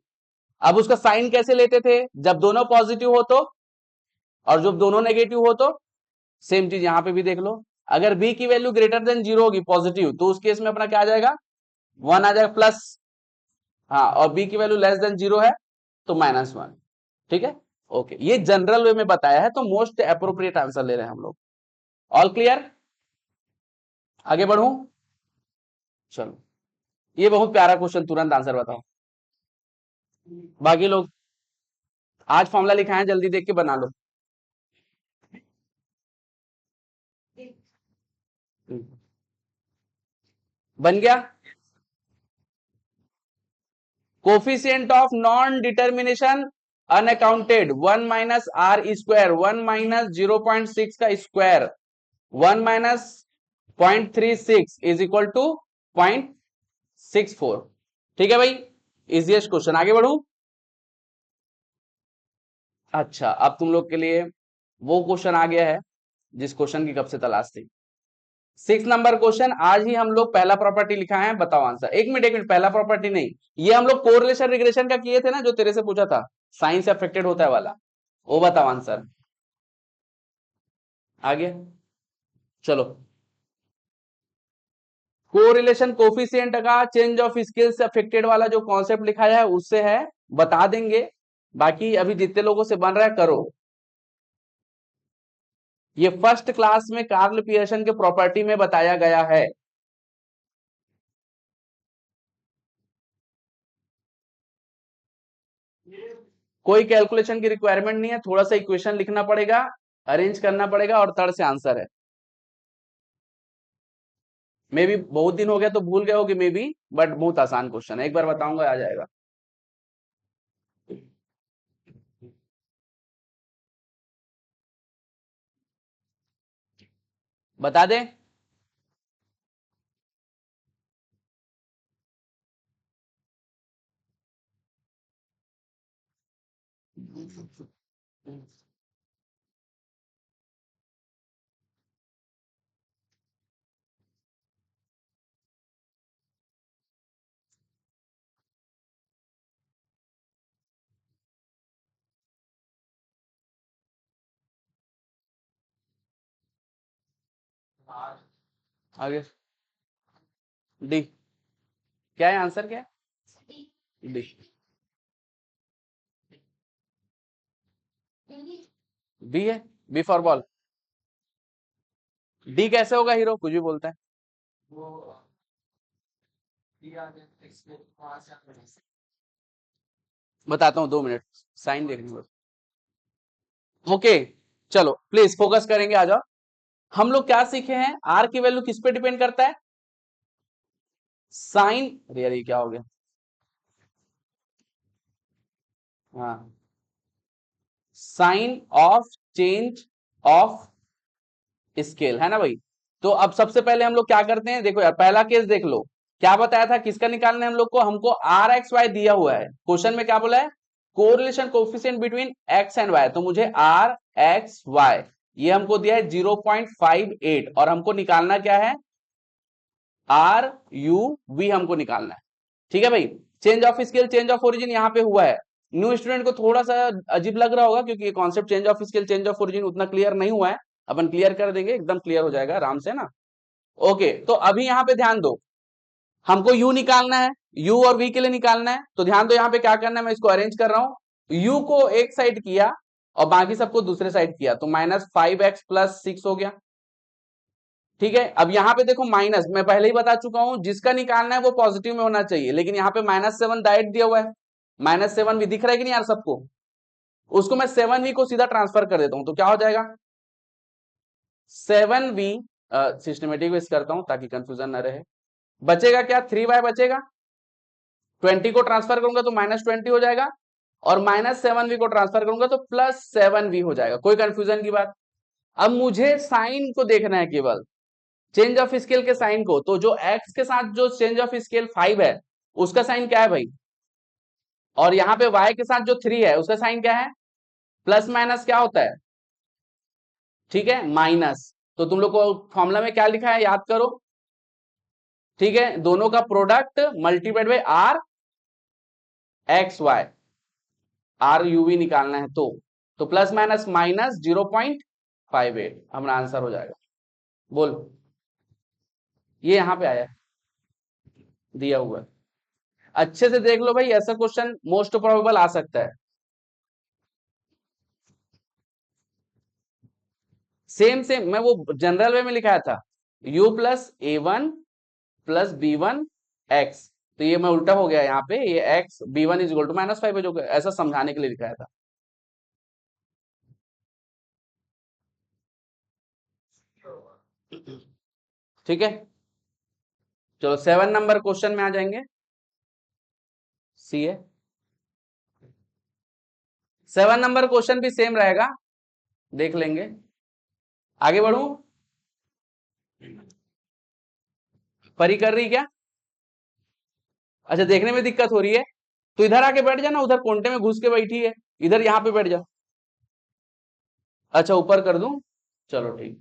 अब उसका साइन कैसे लेते थे? जब दोनों पॉजिटिव हो तो, और जब दोनों नेगेटिव हो तो। सेम चीज यहां पे भी देख लो, अगर बी की वैल्यू ग्रेटर देन 0 होगी पॉजिटिव, तो उस केस में अपना क्या आ जाएगा? 1 आ जाएगा प्लस। हाँ, और बी की वैल्यू लेस देन 0 है तो -1। ठीक है, ओके, ये जनरल वे में बताया है, तो मोस्ट अप्रोप्रिएट आंसर ले रहे हैं हम लोग। All clear? आगे बढ़ू? चलो, ये बहुत प्यारा क्वेश्चन, तुरंत आंसर बताओ। बाकी लोग आज फॉर्मूला लिखा है, जल्दी देख के बना लो। बन गया? Coefficient of non determination unaccounted 1 minus R square, 1 minus 0.6 का square, 1 minus 0.36 is equal to 0.64। ठीक है भाई, इजिएस्ट क्वेश्चन। आगे बढ़ू? अच्छा, अब तुम लोग के लिए वो क्वेश्चन आ गया है जिस क्वेश्चन की कब से तलाश थी। 6 नंबर क्वेश्चन, आज ही हम लोग पहला प्रॉपर्टी लिखा है, बताओ आंसर। एक मिनट एक मिनट, पहला प्रॉपर्टी नहीं, ये हम लोग कोरिलेशन रिग्रेशन का किए थे ना, जो तेरे से पूछा था, साइन से अफेक्टेड होता है वाला, वो बताओ आंसर। आ गया? चलो, कोरिलेशन कोफिशिएंट का चेंज ऑफ स्केल से अफेक्टेड वाला जो कॉन्सेप्ट लिखा है उससे है, बता देंगे। बाकी अभी जितने लोगों से बन रहा है करो। ये फर्स्ट क्लास में कार्ल पियर्सन के प्रॉपर्टी में बताया गया है। कोई कैलकुलेशन की रिक्वायरमेंट नहीं है, थोड़ा सा इक्वेशन लिखना पड़ेगा, अरेंज करना पड़ेगा, और तड़ से आंसर है। मे भी बहुत दिन हो गया तो भूल गए होगे मे बी, बट बहुत आसान क्वेश्चन है, एक बार बताऊंगा आ जाएगा। बता दे। आगे डी, क्या है आंसर? क्या है? डी। बी है, बी फॉर बॉल। डी कैसे होगा हीरो, कुछ भी बोलता है। बताता हूँ, 2 मिनट, साइन देखने को। ओके, चलो प्लीज फोकस करेंगे, आ जाओ। हम लोग क्या सीखे हैं? आर की वैल्यू किस पे डिपेंड करता है? साइन। यार ये क्या हो गया? हाँ, sign of change of scale, है ना भाई? तो अब सबसे पहले हम लोग क्या करते हैं, देखो यार, पहला केस देख लो, क्या बताया था, किसका निकालना है हम लोग को? हमको आर एक्स वाई दिया हुआ है, क्वेश्चन में क्या बोला है? Correlation coefficient between X and Y, तो मुझे आर एक्स वाई ये हमको दिया है 0.58, और हमको निकालना क्या है? आर यू वी हमको निकालना है। ठीक है भाई, change of scale change of origin यहाँ पे हुआ है। न्यू स्टूडेंट को थोड़ा सा अजीब लग रहा होगा, क्योंकि ये concept change of scale change of origin उतना क्लियर नहीं हुआ है, अपन क्लियर कर देंगे, एकदम क्लियर हो जाएगा आराम से ना। ओके, तो अभी यहाँ पे ध्यान दो, हमको u निकालना है, u और v के लिए निकालना है, तो ध्यान दो यहाँ पे क्या करना है, मैं इसको अरेंज कर रहा हूं। u को एक साइड किया और बाकी सबको दूसरे साइड किया, तो -5x + 6 हो गया। ठीक है, अब यहाँ पे देखो माइनस, मैं पहले ही बता चुका हूं, जिसका निकालना है वो पॉजिटिव में होना चाहिए, लेकिन यहाँ पे -7 डायरेक्ट दिया हुआ है, -7 भी दिख रहा है कि नहीं यार सबको? उसको मैं 7v को सीधा ट्रांसफर कर देता हूं, तो क्या हो जाएगा? 7v, सिस्टमेटिक वेज करता हूं ताकि कंफ्यूजन ना रहे। बचेगा क्या? 3y बचेगा, 20 को ट्रांसफर करूंगा तो -20 हो जाएगा, और -7v को ट्रांसफर करूंगा तो +7v हो जाएगा। कोई कंफ्यूजन की बात? अब मुझे साइन को देखना है, केवल चेंज ऑफ स्केल के साइन को, तो जो x के साथ जो चेंज ऑफ स्केल 5 है उसका साइन क्या है भाई? और यहाँ पे y के साथ जो 3 है उसका साइन क्या है, प्लस माइनस क्या होता है, ठीक है, माइनस। तो तुम लोग को फॉर्मूला में क्या लिखा है याद करो, ठीक है, दोनों का product multiplied by R X Y, R U V निकालना है तो प्लस माइनस माइनस 0.58 हमारा आंसर हो जाएगा। बोल, ये यहां पे आया दिया हुआ है, अच्छे से देख लो भाई, ऐसा क्वेश्चन मोस्ट प्रोबेबल आ सकता है। सेम सेम मैं वो जनरल वे में लिखाया था, u plus A one plus B one X, तो ये मैं उल्टा हो गया यहाँ पे, ये X B one is equal to -5 है, जो ऐसा समझाने के लिए लिखाया था। ठीक है, चलो 7 नंबर क्वेश्चन में आ जाएंगे। सी है 7 नंबर क्वेश्चन भी सेम रहेगा, देख लेंगे। आगे बढ़ू, परी कर रही क्या, अच्छा देखने में दिक्कत हो रही है तो इधर आके बैठ जाना, उधर कोंटे में घुस के बैठी है, इधर यहाँ पे बैठ जा। अच्छा ऊपर कर दूं, चलो ठीक।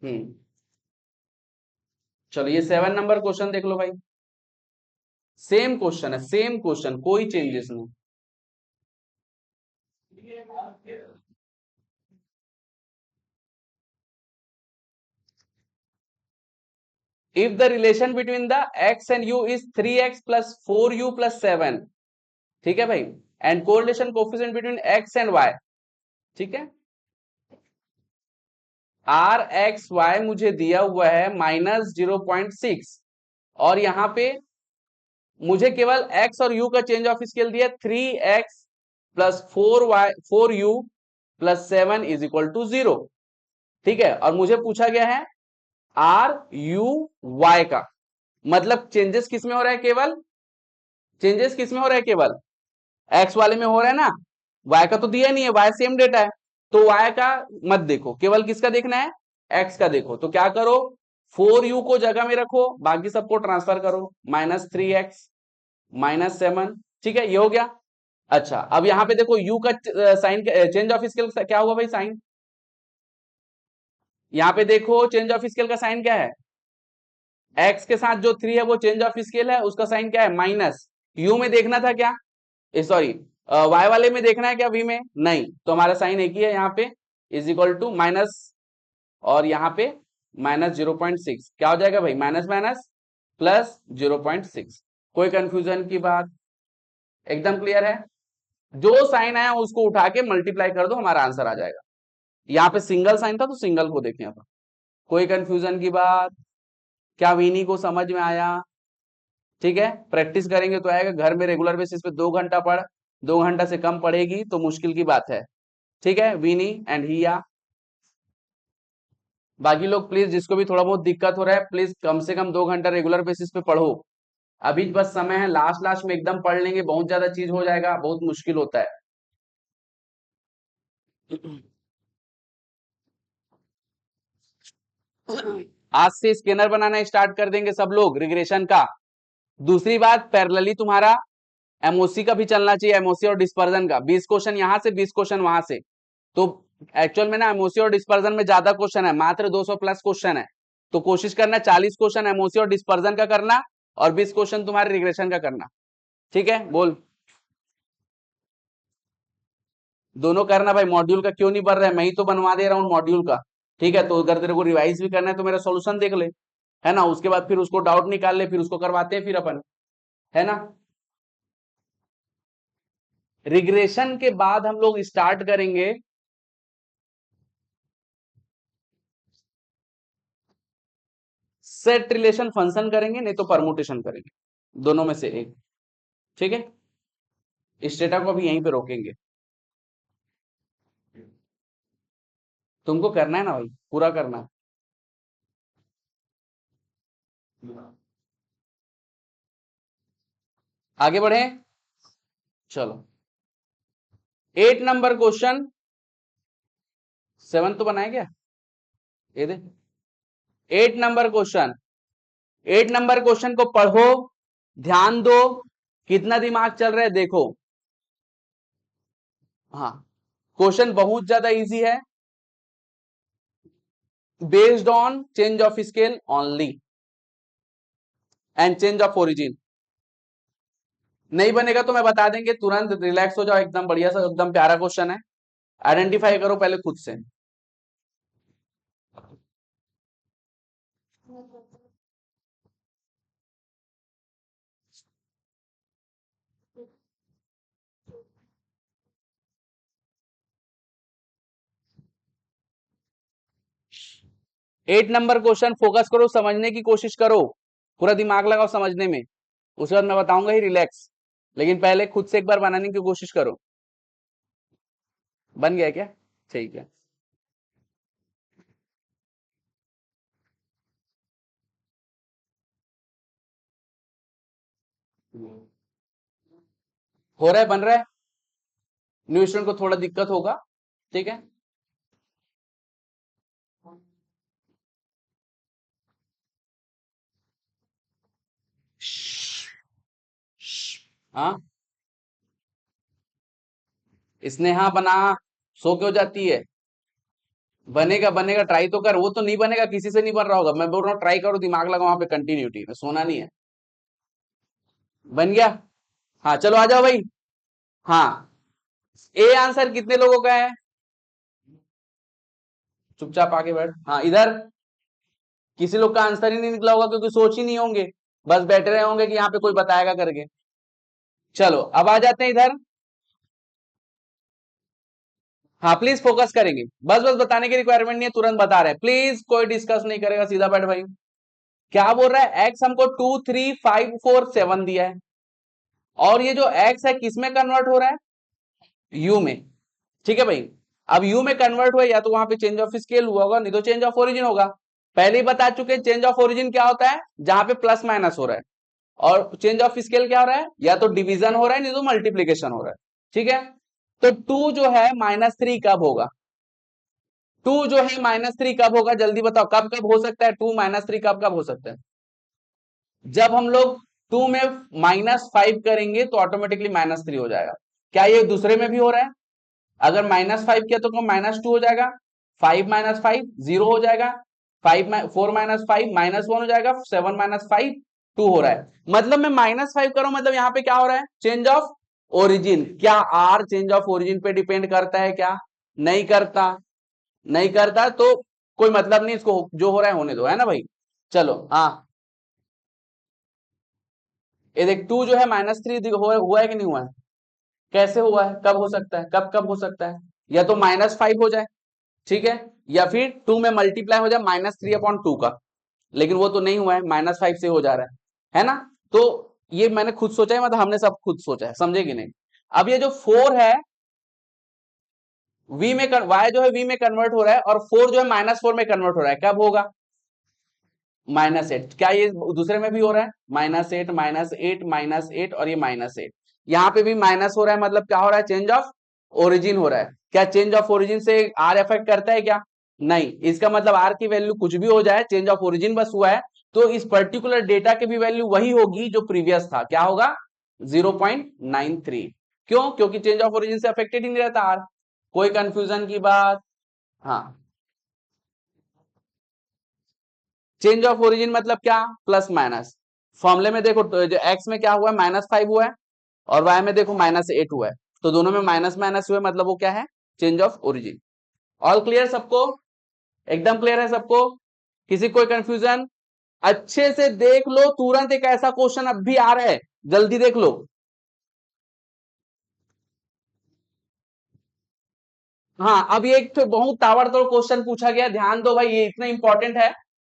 हम्म, चलो ये 7 नंबर क्वेश्चन देख लो भाई, सेम क्वेश्चन है, सेम क्वेश्चन, कोई चेंजेस नहीं। If the relation between the x and u is 3x plus 4u plus 7, ठीक है भाई, and correlation coefficient between x and y, ठीक है, आर एक्स वाई मुझे दिया हुआ है -0.6, और यहां पे मुझे केवल x और u का चेंज ऑफ स्केल दिया 3x plus 4u plus 7 is equal to 0, ठीक है, और मुझे पूछा गया है आर यू वाई का, मतलब चेंजेस किस में हो रहा है, केवल चेंजेस किस में हो रहा है, केवल एक्स वाले में हो रहा है ना, वाई का तो दिया नहीं है, वाई सेम डेटा है, तो वाई का मत देखो, केवल किसका देखना है, एक्स का देखो। तो क्या करो, 4u को जगह में रखो, बाकी सबको ट्रांसफर करो, -3x -7, ठीक है, ये हो गया। अच्छा अब यहां पे देखो u का साइन, चेंज ऑफ स्केल क्या हुआ भाई, साइन, यहां पे देखो चेंज ऑफ स्केल का साइन क्या है, x के साथ जो 3 है वो चेंज ऑफ स्केल है, उसका साइन क्या है, माइनस। u में देखना था क्या, सॉरी y वाले में देखना है क्या, v में नहीं, तो हमारा साइन एक ही है यहाँ पे, इज इक्वल टू माइनस, और यहाँ पे -0.6, क्या हो जाएगा भाई, माइनस माइनस प्लस 0.6। कोई कंफ्यूजन की बात, एकदम क्लियर है, जो साइन आया उसको उठा के मल्टीप्लाई कर दो, हमारा आंसर आ जाएगा। यहाँ पे सिंगल साइन था तो सिंगल को देखना था। कोई कंफ्यूजन की बात, क्या विनी को समझ में आया, ठीक है, प्रैक्टिस करेंगे तो आएगा, घर में रेगुलर बेसिस पे 2 घंटा पढ़, 2 घंटा से कम पढ़ेगी तो मुश्किल की बात है, ठीक है, विनी एंड हिया। बाकी लोग प्लीज जिसको भी थोड़ा बहुत दिक्कत हो रहा है, प्लीज कम से कम 2 घंटा रेगुलर बेसिस पे पढ़ो, अभी बस समय है, लास्ट लास्ट में एकदम पढ़ लेंगे, बहुत ज्यादा चीज हो जाएगा, बहुत मुश्किल होता है। आज से स्कैनर बनाना स्टार्ट कर देंगे सब लोग रिग्रेशन का। दूसरी बात, पैरेलली तुम्हारा एमओसी का भी चलना चाहिए, एमओसी और डिस्पर्जन का, 20 क्वेश्चन यहाँ से 20 क्वेश्चन वहां से, तो एक्चुअल में ना एमओसी और डिस्पर्जन में ज्यादा क्वेश्चन है, मात्र 200 प्लस क्वेश्चन है, तो कोशिश करना 40 क्वेश्चन एमओसी और डिस्पर्जन का करना, और 20 क्वेश्चन तुम्हारे रिग्रेशन का करना, ठीक है, बोल, दोनों करना भाई, मॉड्यूल का क्यों नहीं बन रहा है, मैं ही तो बनवा दे रहा हूँ मॉड्यूल का, ठीक है, तो अगर तेरे को रिवाइज भी करना है तो मेरा सोल्यूशन देख ले, है ना, उसके बाद फिर उसको डाउट निकाल ले, फिर उसको करवाते हैं फिर अपन, है ना। रिग्रेशन के बाद हम लोग स्टार्ट करेंगे सेट रिलेशन फंक्शन करेंगे, नहीं तो परमुटेशन करेंगे, दोनों में से एक, ठीक है, इस डेटा को अभी यहीं पे रोकेंगे, तुमको करना है ना भाई, पूरा करना है। आगे बढ़े, चलो 8 नंबर क्वेश्चन, 7 तो बनाया क्या, ये दे, 8 नंबर क्वेश्चन, 8 नंबर क्वेश्चन को पढ़ो, ध्यान दो, कितना दिमाग चल रहा है देखो। हाँ, क्वेश्चन बहुत ज्यादा इजी है, based on change of scale only and change of origin. नहीं बनेगा तो मैं बता देंगे तुरंत, रिलैक्स हो जाओ, एकदम बढ़िया सा, एकदम प्यारा क्वेश्चन है, आइडेंटिफाई करो पहले खुद से। 8 नंबर क्वेश्चन फोकस करो, समझने की कोशिश करो, पूरा दिमाग लगाओ समझने में, उसके बाद मैं बताऊंगा ही, रिलैक्स। लेकिन पहले खुद से एक बार बनाने की कोशिश करो। बन गया क्या? ठीक है। हो रहा है, बन रहा है, न्यू स्टूडेंट को थोड़ा दिक्कत होगा, ठीक है। हाँ, स्नेहा बना, सो क्यों जाती है? बनेगा बनेगा, ट्राई तो कर, वो तो नहीं बनेगा, किसी से नहीं बन रहा होगा, मैं बोल रहा हूँ ट्राई करो, दिमाग लगा वहां पे, कंटिन्यूटी में सोना नहीं है। बन गया? हाँ चलो आ जाओ भाई। हाँ, ए आंसर कितने लोगों का है? चुपचाप आके बैठ। हाँ इधर किसी लोग का आंसर ही नहीं निकला होगा, क्योंकि सोच ही नहीं होंगे, बस बैठे रहे होंगे कि यहाँ पे कोई बताएगा करके। चलो अब आ जाते हैं इधर। हाँ प्लीज फोकस करेंगे, बस बस बताने की रिक्वायरमेंट नहीं है, तुरंत बता रहे हैं, प्लीज कोई डिस्कस नहीं करेगा, सीधा बैठ भाई। क्या बोल रहा है? एक्स हमको 2 3 5 4 7 दिया है, और ये जो एक्स है किसमें कन्वर्ट हो रहा है? यू में। ठीक है भाई, अब यू में कन्वर्ट हुआ, या तो वहां पे चेंज ऑफ स्केल हुआ होगा, नहीं तो चेंज ऑफ ओरिजिन होगा। पहले ही बता चुके, चेंज ऑफ ओरिजिन क्या होता है? जहां पे प्लस माइनस हो रहा है। और चेंज ऑफ स्केल क्या हो रहा है? या तो डिवीजन हो रहा है, नहीं तो मल्टीप्लीकेशन हो रहा है। ठीक है, तो 2 जो है -3 कब होगा? 2 जो है -3 कब होगा? जल्दी बताओ, कब कब हो सकता है 2 - 3, कब कब हो सकता है? जब हम लोग 2 में -5 करेंगे तो ऑटोमेटिकली -3 हो जाएगा। क्या ये दूसरे में भी हो रहा है? अगर -5 किया तो -2 हो जाएगा, 5 - 5 0 हो जाएगा, 4 - 5 -1 हो जाएगा, 7 - 5 2 हो रहा है। मतलब मैं -5 करूं, मतलब यहाँ पे क्या हो रहा है? Change of origin. क्या आर चेंज ऑफ ओरिजिन पे डिपेंड करता है क्या? नहीं करता, नहीं करता, तो कोई मतलब नहीं, इसको जो हो रहा है होने दो, है ना भाई। चलो हाँ, ये देख 2 जो है -3 हुआ है कि नहीं हुआ है? कैसे हुआ है, कब हो सकता है, कब कब हो सकता है? या तो -5 हो जाए, ठीक है, या फिर 2 में मल्टीप्लाई हो जाए -3/2 का, लेकिन वो तो नहीं हुआ है, -5 से हो जा रहा है ना। तो ये मैंने खुद सोचा है, मतलब हमने सब खुद सोचा है, समझे कि नहीं? अब ये जो 4 है वी में y जो है वी में कन्वर्ट हो रहा है, और 4 जो है -4 में कन्वर्ट हो रहा है, कब होगा? -8। क्या ये दूसरे में भी हो रहा है? -8 -8 -8 और ये -8, यहाँ पे भी माइनस हो रहा है, मतलब क्या हो रहा है? चेंज ऑफ ओरिजिन हो रहा है। क्या चेंज ऑफ ओरिजिन से आर इफेक्ट करता है क्या? नहीं, इसका मतलब आर की वैल्यू कुछ भी हो जाए, चेंज ऑफ ओरिजिन बस हुआ है, तो इस पर्टिकुलर डेटा की भी वैल्यू वही होगी जो प्रीवियस था। क्या होगा? 0.93। क्यों? क्योंकि चेंज ऑफ ओरिजिन से अफेक्टेड ही नहीं रहता आर। कोई कंफ्यूजन की बात? हाँ, चेंज ऑफ ओरिजिन मतलब क्या? Plus minus. फॉर्मूले में देखो, तो जो एक्स में क्या हुआ है? -5 हुआ है, और वाई में देखो -8 हुआ है, तो दोनों में माइनस माइनस हुए, मतलब वो क्या है? Change of origin. All clear सबको? एकदम क्लियर है सबको? किसी कोई कंफ्यूजन? अच्छे से देख लो, तुरंत एक ऐसा क्वेश्चन अब भी आ रहा है, जल्दी देख लो। हाँ, अब ये एक तो बहुत ताबड़तोड़ क्वेश्चन पूछा गया, ध्यान दो भाई, ये इतना इंपॉर्टेंट है,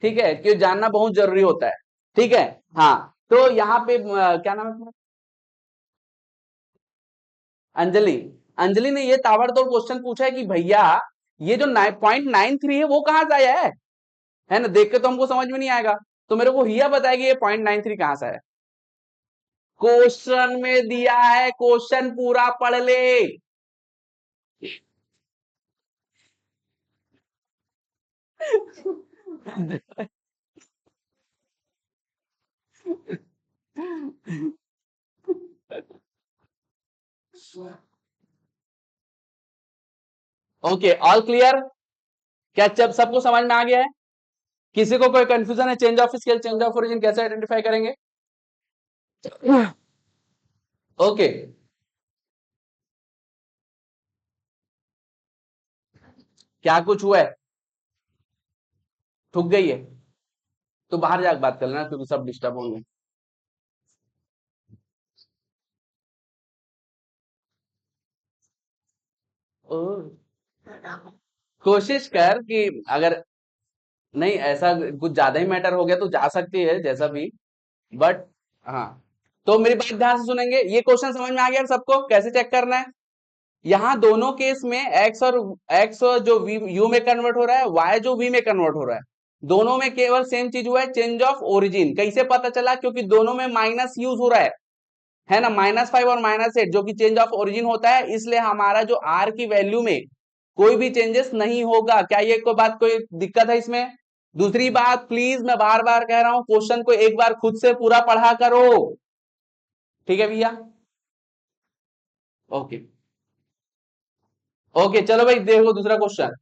ठीक है, कि जानना बहुत जरूरी होता है। ठीक है, हाँ, तो यहाँ पे क्या नाम है तुम्हारा? अंजलि। अंजलि ने ये ताबड़तोड़ क्वेश्चन पूछा है कि भैया ये जो 0.93 है वो कहां से आया है ना, देख के तो हमको समझ में नहीं आएगा, तो मेरे को हिया बताएगी ये 0.93 कहां से है। क्वेश्चन में दिया है, क्वेश्चन पूरा पढ़ ले। Okay, all clear? क्या जब सबको समझ में आ गया है? किसी को कोई कंफ्यूजन है? Change of scale, change of origin कैसे आइडेंटिफाई करेंगे? ओके, क्या कुछ हुआ है? ठुक गई है तो बाहर जाकर बात कर लेना, क्योंकि सब डिस्टर्ब होंगे। कोशिश कर कि अगर नहीं ऐसा कुछ ज्यादा ही मैटर हो गया तो जा सकती है जैसा भी, बट हाँ। तो मेरी बात ध्यान से सुनेंगे। ये क्वेश्चन समझ में आ गया सबको कैसे चेक करना है? यहाँ दोनों केस में एक्स जो यू में कन्वर्ट हो रहा है, वाई जो वी में कन्वर्ट हो रहा है, दोनों में केवल सेम चीज हुआ है, चेंज ऑफ ओरिजिन। कैसे पता चला? क्योंकि दोनों में माइनस यूज हो रहा है ना, -5 और -8 जो कि चेंज ऑफ ओरिजिन होता है, इसलिए हमारा जो आर की वैल्यू में कोई भी चेंजेस नहीं होगा। क्या ये कोई बात, कोई दिक्कत है इसमें? दूसरी बात, प्लीज मैं बार बार कह रहा हूं, क्वेश्चन को एक बार खुद से पूरा पढ़ा करो। ठीक है भैया? ओके ओके, चलो भाई देखो दूसरा क्वेश्चन।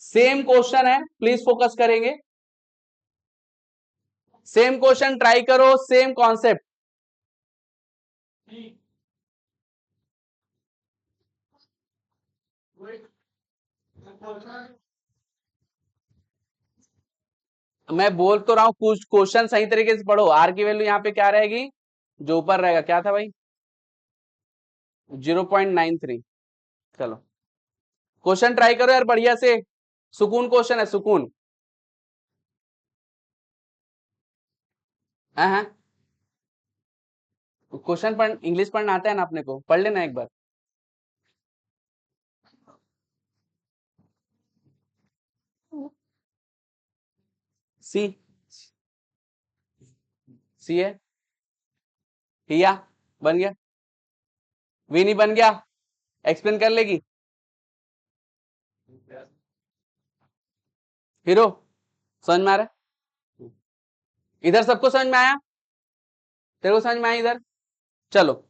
सेम क्वेश्चन है, प्लीज फोकस करेंगे। सेम क्वेश्चन ट्राई करो, सेम कॉन्सेप्ट। मैं बोल तो रहा हूं कुछ क्वेश्चन सही तरीके से पढ़ो। आर की वैल्यू यहाँ पे क्या रहेगी? जो ऊपर रहेगा क्या था भाई? 0.93। चलो क्वेश्चन ट्राई करो यार बढ़िया से। सुकून क्वेश्चन है, सुकून। हाँ हाँ, क्वेश्चन पढ़, इंग्लिश पढ़ना आता है ना अपने को, पढ़ लेना एक बार। सी, सी है। हिया बन गया। वी नहीं बन गया? एक्सप्लेन कर लेगी हीरो? समझ में आ रहा है? इधर सबको समझ में आया? तेरे को समझ में आया इधर? चलो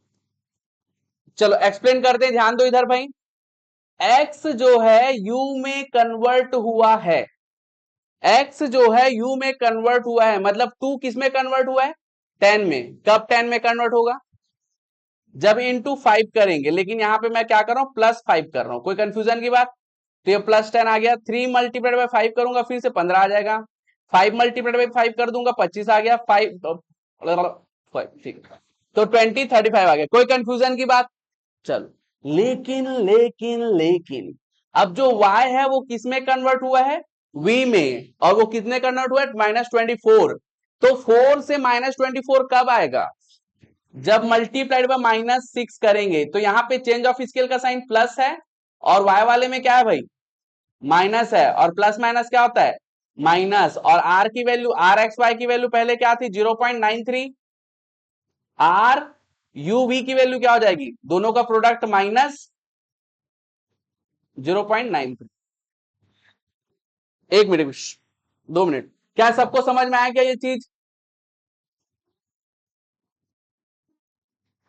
चलो एक्सप्लेन करते हैं, ध्यान दो इधर भाई। एक्स जो है यू में कन्वर्ट हुआ है, एक्स जो है यू में कन्वर्ट हुआ है, मतलब टू किस में कन्वर्ट हुआ है? 10 में। कब 10 में कन्वर्ट होगा? जब इंटू 5 करेंगे। लेकिन यहां पे मैं क्या कर रहा हूं? +5 कर रहा हूं। कोई कंफ्यूजन की बात? तो ये +10 आ गया। 3 मल्टीप्लाइड बाय 5 करूंगा फिर से 15 आ जाएगा। 5 मल्टीप्लाइड बाय 5 कर दूंगा 25 आ गया। 5 ठीक है, तो 20 35 आ गया। कोई कंफ्यूजन की बात? चलो, लेकिन अब जो y है वो किस में कन्वर्ट हुआ है? v में। और वो कितने कन्वर्ट हुआ है? -24। तो 4 से -24 कब आएगा? जब मल्टीप्लाइड बाय -6 करेंगे। तो यहां पे चेंज ऑफ स्केल का साइन प्लस है, और y वाले में क्या है भाई? माइनस है। और प्लस माइनस क्या होता है? माइनस। और r की वैल्यू, आर एक्स वाई की वैल्यू पहले क्या थी? 0.93। आर यू वी की वैल्यू क्या हो जाएगी? दोनों का प्रोडक्ट -0.93। एक मिनट, 2 मिनट। क्या सबको समझ में आया क्या ये चीज?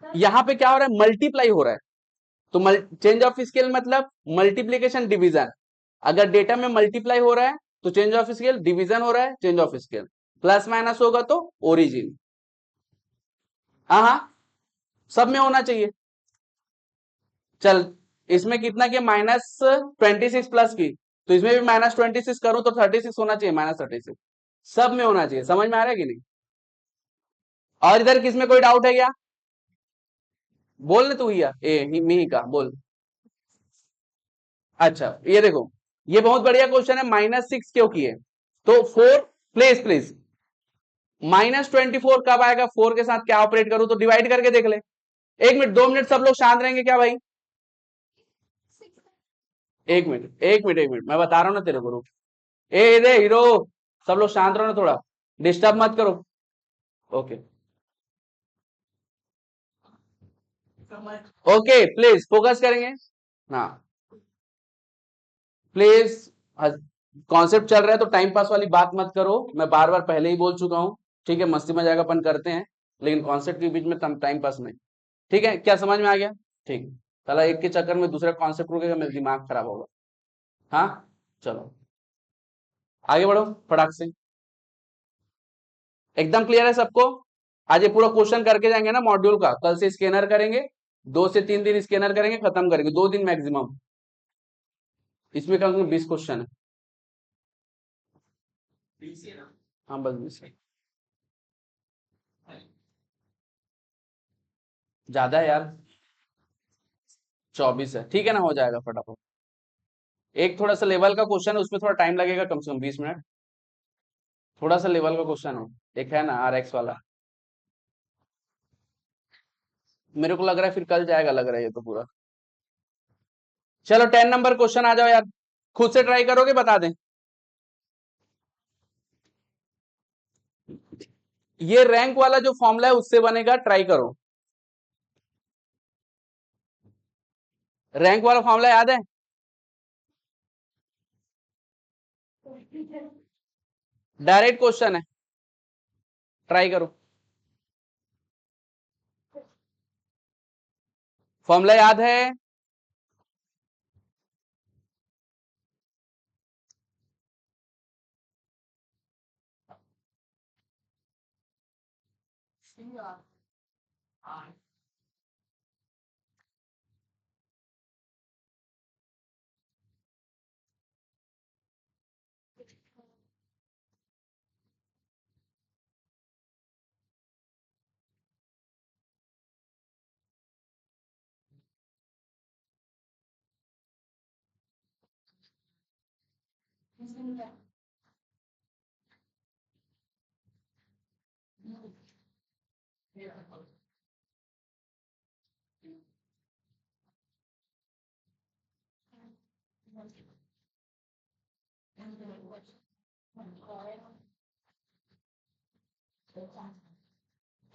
यहां पे क्या हो रहा है? मल्टीप्लाई हो रहा है। तो चेंज ऑफ स्केल मतलब मल्टीप्लीकेशन डिवीजन। अगर डेटा में मल्टीप्लाई हो रहा है तो चेंज ऑफ स्केल, डिवीजन हो रहा है change of scale, plus minus होगा तो ओरिजिन। हाँ हाँ, सब में होना चाहिए। चल, इसमें कितना किया? -26 प्लस की, तो इसमें भी -26 करूं तो 36 होना चाहिए, -36। सब में होना चाहिए। समझ में आ रहा है कि नहीं? और इधर किसमें कोई डाउट है क्या? बोल ना तू, हिया मिही का बोल। अच्छा ये देखो, ये बहुत बढ़िया क्वेश्चन है। -6 क्यों किए? तो 4, प्लीज प्लीज, -24 कब आएगा? 4 के साथ क्या ऑपरेट करूं? तो डिवाइड करके देख ले। 1 मिनट, 2 मिनट सब लोग शांत रहेंगे क्या भाई? 1 मिनट 1 मिनट 1 मिनट, मैं बता रहा हूं ना तेरे को, रुक। रे हीरो, सब लोग शांत रहो ना थोड़ा, डिस्टर्ब मत करो। ओके ओके, प्लीज फोकस करेंगे। हाँ प्लीज, कॉन्सेप्ट चल रहा है तो टाइम पास वाली बात मत करो। मैं बार बार पहले ही बोल चुका हूं। ठीक है, मस्ती मजाक अपन करते हैं। लेकिन कॉन्सेप्ट के बीच में टाइम पास नहीं। ठीक है, क्या समझ में आ गया? ठीक। साला एक के चक्कर में दूसरा कॉन्सेप्ट रुकेगा, मेरा दिमाग खराब होगा। हाँ, चलो आगे बढ़ो फटाक से। एकदम क्लियर है सबको? आज ये पूरा क्वेश्चन करके जाएंगे ना मॉड्यूल का, कल से स्कैनर करेंगे, 2 से 3 दिन स्कैनर करेंगे, खत्म करेंगे, 2 दिन मैक्सिमम। इसमें कम से कम 20 क्वेश्चन है। हाँ बस 20 है, ज्यादा है यार। 24 है, ठीक है ना, हो जाएगा फटाफट। एक थोड़ा सा लेवल का क्वेश्चन है, उसमें थोड़ा टाइम लगेगा, कम से कम 20 मिनट। थोड़ा सा लेवल का क्वेश्चन हो, एक है ना RX वाला। मेरे को लग रहा है फिर कल जाएगा, लग रहा है ये तो पूरा। चलो 10 नंबर क्वेश्चन आ जाओ यार, खुद से ट्राई करोगे बता दें। ये रैंक वाला जो फॉर्मूला है उससे बनेगा, ट्राई करो। रैंक वाला फॉर्मूला याद है? डायरेक्ट क्वेश्चन है, ट्राई करो। फॉर्मूला याद है?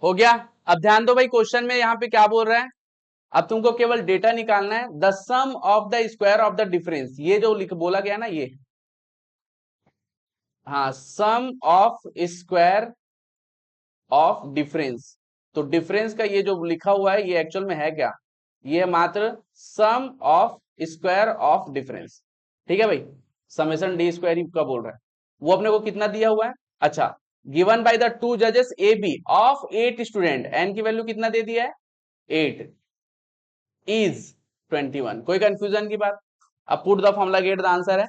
हो गया। अब ध्यान दो भाई, क्वेश्चन में यहाँ पे क्या बोल रहा है। अब तुमको केवल डेटा निकालना है, the sum of the square of the difference, ये जो लिख बोला गया ना ये, हाँ, sum of square of difference. तो डिफरेंस का ये जो लिखा हुआ है ये एक्चुअल में है क्या? ये मात्र सम ऑफ स्क्वायर ऑफ डिफरेंस। ठीक है भाई, समेशन डी स्क्वायर का बोल रहा है। वो अपने को कितना दिया हुआ है? अच्छा, गिवन बाय द टू जजेस A B of 8 student, N की वैल्यू कितना दे दिया है? 8 इज 21। कोई कंफ्यूजन की बात? अब put the formula, get the answer है,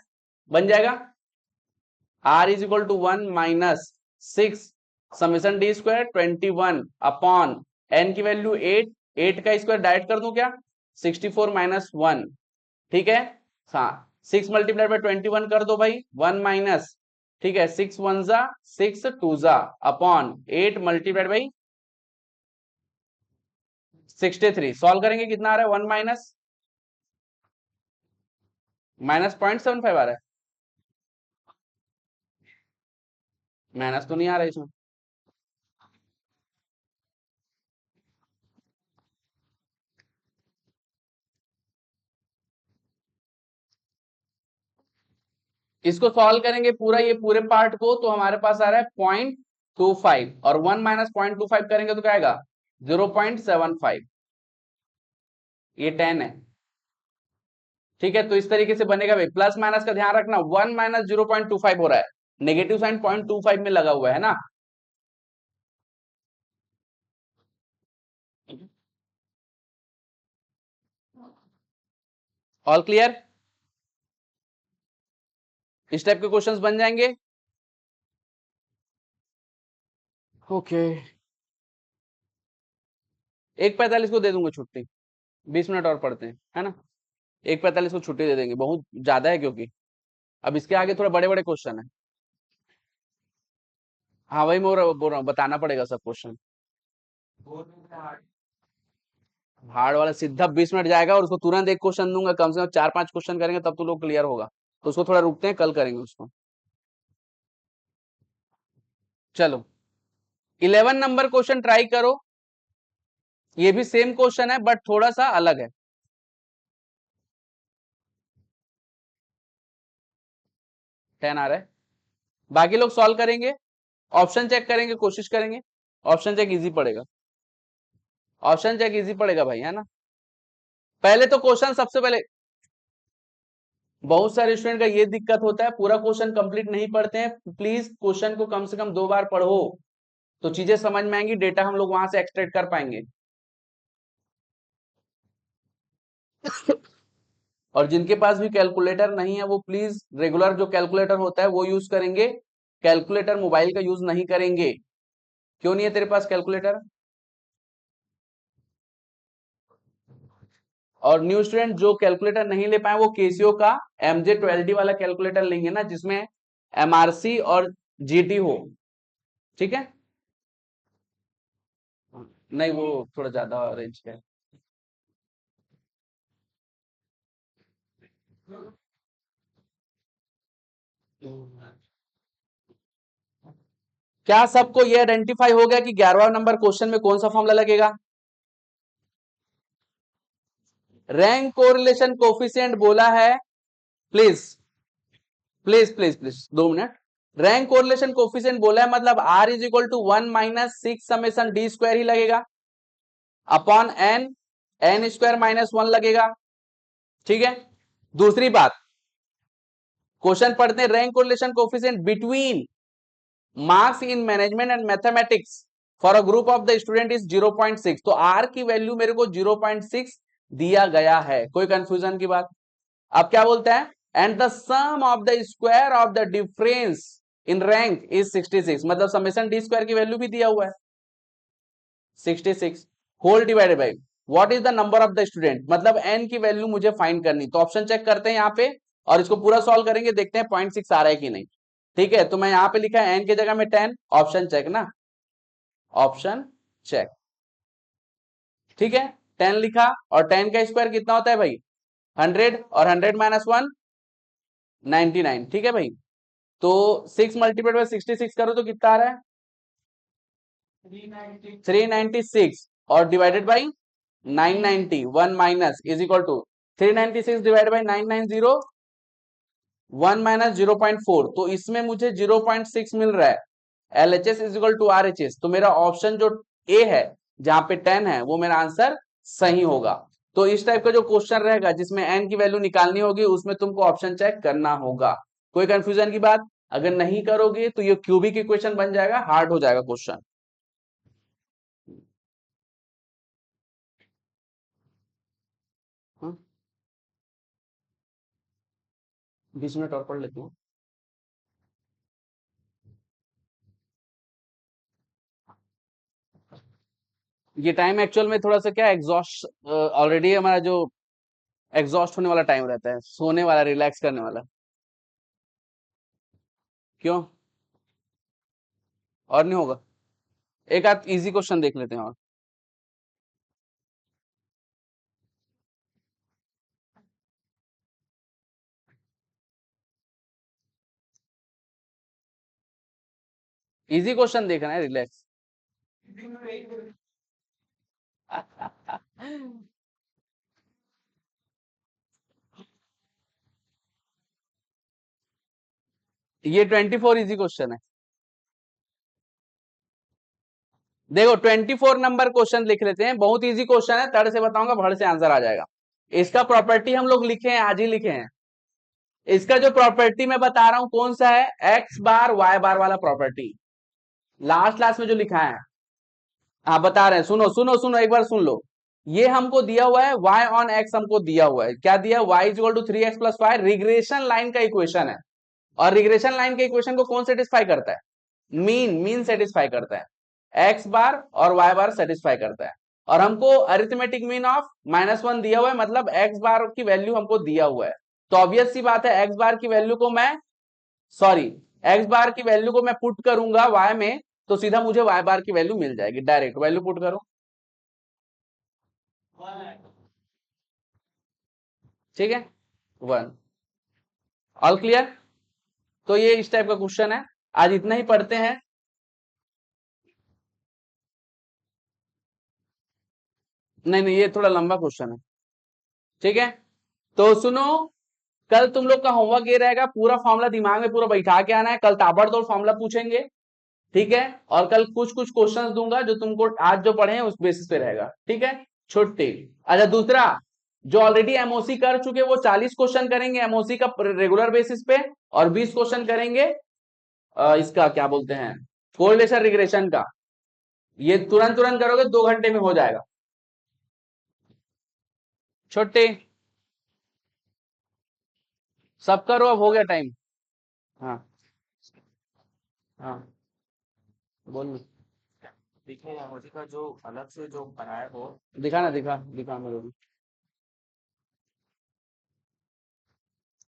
बन जाएगा। R is equal to 1 minus 6 summation D square 21 upon N की वैल्यू 8, 8 का स्क्वायर डायरेक्ट कर दूं क्या? 64 माइनस 1। ठीक है, हाँ, 6 मल्टीप्लाइड बाय 21 कर दो भाई, 1 माइनस, ठीक है, 6 1 जा 6 2 जा अपॉन 8 मल्टीप्लाइड बाई 63। सॉल्व करेंगे कितना आ रहा है? 1 माइनस -0.75 आ रहा है। माइनस तो नहीं आ रहा है इसमें। इसको सॉल्व करेंगे पूरा, ये पूरे पार्ट को, तो हमारे पास आ रहा है 0.25, और 1 माइनस 0.25 करेंगे तो क्या आएगा? 0.75। ये 10 है। ठीक है, तो इस तरीके से बनेगा भाई। प्लस माइनस का ध्यान रखना, 1 माइनस 0.25 हो रहा है, नेगेटिव साइन 0.25 में लगा हुआ है ना। All clear? इस टाइप के क्वेश्चंस बन जाएंगे। ओके, 1:45 को दे दूंगा छुट्टी, 20 मिनट और पढ़ते हैं, है ना। 1:45 को छुट्टी दे देंगे, बहुत ज्यादा है क्योंकि अब इसके आगे थोड़ा बड़े बड़े क्वेश्चन है। हाँ वही मैं बोल रहा हूँ, बताना पड़ेगा सब क्वेश्चन। हार्ड वाला सीधा 20 मिनट जाएगा, और उसको तुरंत एक क्वेश्चन दूंगा, कम से कम 4-5 क्वेश्चन करेंगे तब तो लोग क्लियर होगा। तो उसको थोड़ा रुकते हैं, कल करेंगे उसको। चलो 11 नंबर क्वेश्चन ट्राई करो। ये भी सेम क्वेश्चन है बट थोड़ा सा अलग है। 10 आ रहा है, बाकी लोग सॉल्व करेंगे, ऑप्शन चेक करेंगे, कोशिश करेंगे। ऑप्शन चेक इजी पड़ेगा, ऑप्शन चेक इजी पड़ेगा भाई, है ना। पहले तो क्वेश्चन सबसे पहले, बहुत सारे स्टूडेंट का ये दिक्कत होता है, पूरा क्वेश्चन कंप्लीट नहीं पढ़ते हैं। प्लीज क्वेश्चन को कम से कम 2 बार पढ़ो, तो चीजें समझ में आएंगी, डेटा हम लोग वहां से एक्सट्रैक्ट कर पाएंगे। और जिनके पास भी कैलकुलेटर नहीं है वो प्लीज रेगुलर जो कैलकुलेटर होता है वो यूज करेंगे, कैलकुलेटर मोबाइल का यूज नहीं करेंगे। क्यों नहीं है तेरे पास कैलकुलेटर? और न्यू स्टूडेंट जो कैलकुलेटर नहीं ले पाए वो केसीओ का MJ12D वाला कैलकुलेटर लेंगे ना, जिसमें MRC और GT हो, ठीक है। नहीं वो थोड़ा ज्यादा रेंज का है। क्या सबको ये आइडेंटिफाई हो गया कि 11वां नंबर क्वेश्चन में कौन सा फॉर्मूला लगेगा? रैंक कोरिलेशन कोफिशिएंट बोला है, please please please please 2 minute. Rank correlation coefficient बोला है मतलब R is equal to 1 minus 6 summation D square ही लगेगा अपॉन N स्क्वायर माइनस 1 लगेगा, ठीक है। दूसरी बात, क्वेश्चन पढ़ते हैं, rank correlation coefficient between marks in management and mathematics for a group of the student is 0.6, तो R की वैल्यू मेरे को 0.6 दिया गया है, कोई कंफ्यूजन की बात? अब क्या बोलता है, and the sum of the square of the difference in rank is 66, मतलब समेशन D स्क्वायर की वैल्यू भी दिया हुआ है 66, whole divided by what is the number of the student, मतलब n की वैल्यू मुझे फाइंड करनी। तो ऑप्शन चेक करते हैं यहाँ पे और इसको पूरा सॉल्व करेंगे, देखते हैं 0.6 आ रहा है कि नहीं, ठीक है। तो मैं यहाँ पे लिखा है n की जगह में 10, ऑप्शन चेक ना, ऑप्शन चेक, ठीक है। 10 लिखा और 10 का स्क्वायर कितना होता है भाई 100, और 100 माइनस 1 99, ठीक है भाई। तो 6 मल्टीप्लाइड बाय 66 करो तो कितना आ रहा है 396, और divided by 990, 1 minus is equal to 396 divided by 990, 1 minus 0.4, तो इसमें मुझे 0.6 मिल रहा है। LHS is equal to RHS, तो मेरा ऑप्शन जो ए है जहां पे 10 है वो मेरा आंसर सही होगा। तो इस टाइप का जो क्वेश्चन रहेगा जिसमें n की वैल्यू निकालनी होगी उसमें तुमको ऑप्शन चेक करना होगा। कोई कंफ्यूजन की बात? अगर नहीं करोगे तो ये क्यूबिक इक्वेशन बन जाएगा, हार्ड हो जाएगा क्वेश्चन। 20 मिनट और पढ़ लेती हूँ। ये टाइम एक्चुअल में थोड़ा सा क्या एग्जॉस्ट, ऑलरेडी हमारा जो एग्जॉस्ट होने वाला टाइम रहता है, सोने वाला, रिलैक्स करने वाला। क्यों और नहीं होगा? एक आध इजी क्वेश्चन देख लेते हैं और। इजी क्वेश्चन देखना है, रिलैक्स। ये 24 इजी क्वेश्चन है। देखो 24 नंबर क्वेश्चन लिख लेते हैं, बहुत इजी क्वेश्चन है, तड़ से बताऊंगा भड़ से आंसर आ जाएगा। इसका प्रॉपर्टी हम लोग लिखे हैं, आज ही लिखे हैं। इसका जो प्रॉपर्टी मैं बता रहा हूं कौन सा है, एक्स बार वाई बार वाला प्रॉपर्टी, लास्ट क्लास में जो लिखा है। हाँ बता रहे हैं, सुनो सुनो सुनो एक बार सुन लो। ये हमको दिया हुआ है y ऑन x, हमको दिया हुआ है, क्या दिया है, y is equal to 3x plus 5, regression line का इक्वेशन है। और रिग्रेशन लाइन के इक्वेशन को कौन सेटिस्फाई करता है, मीन सेटिस्फाई करता है, x बार और y बार सेटिस्फाई करता है। और हमको अरिथमेटिक मीन ऑफ -1 दिया हुआ है, मतलब x बार की वैल्यू हमको दिया हुआ है। तो ऑब्वियस सी बात है, x बार की वैल्यू को मैं, सॉरी, x बार की वैल्यू को मैं पुट करूंगा y में, तो सीधा मुझे y बार की वैल्यू मिल जाएगी, डायरेक्ट वैल्यू पुट करो, ठीक है 1। All clear? तो ये इस टाइप का क्वेश्चन है, आज इतना ही पढ़ते हैं। नहीं नहीं ये थोड़ा लंबा क्वेश्चन है, ठीक है। तो सुनो, कल तुम लोग का होमवर्क ये रहेगा, पूरा फॉर्मूला दिमाग में पूरा बैठा के आना है, कल ताबड़तोड़ फॉर्मूला पूछेंगे, ठीक है, और कल कुछ कुछ क्वेश्चंस दूंगा जो तुमको आज जो पढ़े हैं उस बेसिस पे रहेगा, ठीक है। छुट्टी। अच्छा, दूसरा, जो ऑलरेडी एमओसी कर चुके वो 40 क्वेश्चन करेंगे एमओसी का रेगुलर बेसिस पे, और 20 क्वेश्चन करेंगे इसका क्या बोलते हैं, कोरिलेशन रिग्रेशन का। ये तुरंत तुरंत करोगे 2 घंटे में हो जाएगा। छुट्टी। सब करो, अब हो गया टाइम। हाँ हाँ, बोल। देखिए, मुझे का जो अलग से जो बनाया हो, दिखा ना, दिखा दिखा मेरे को।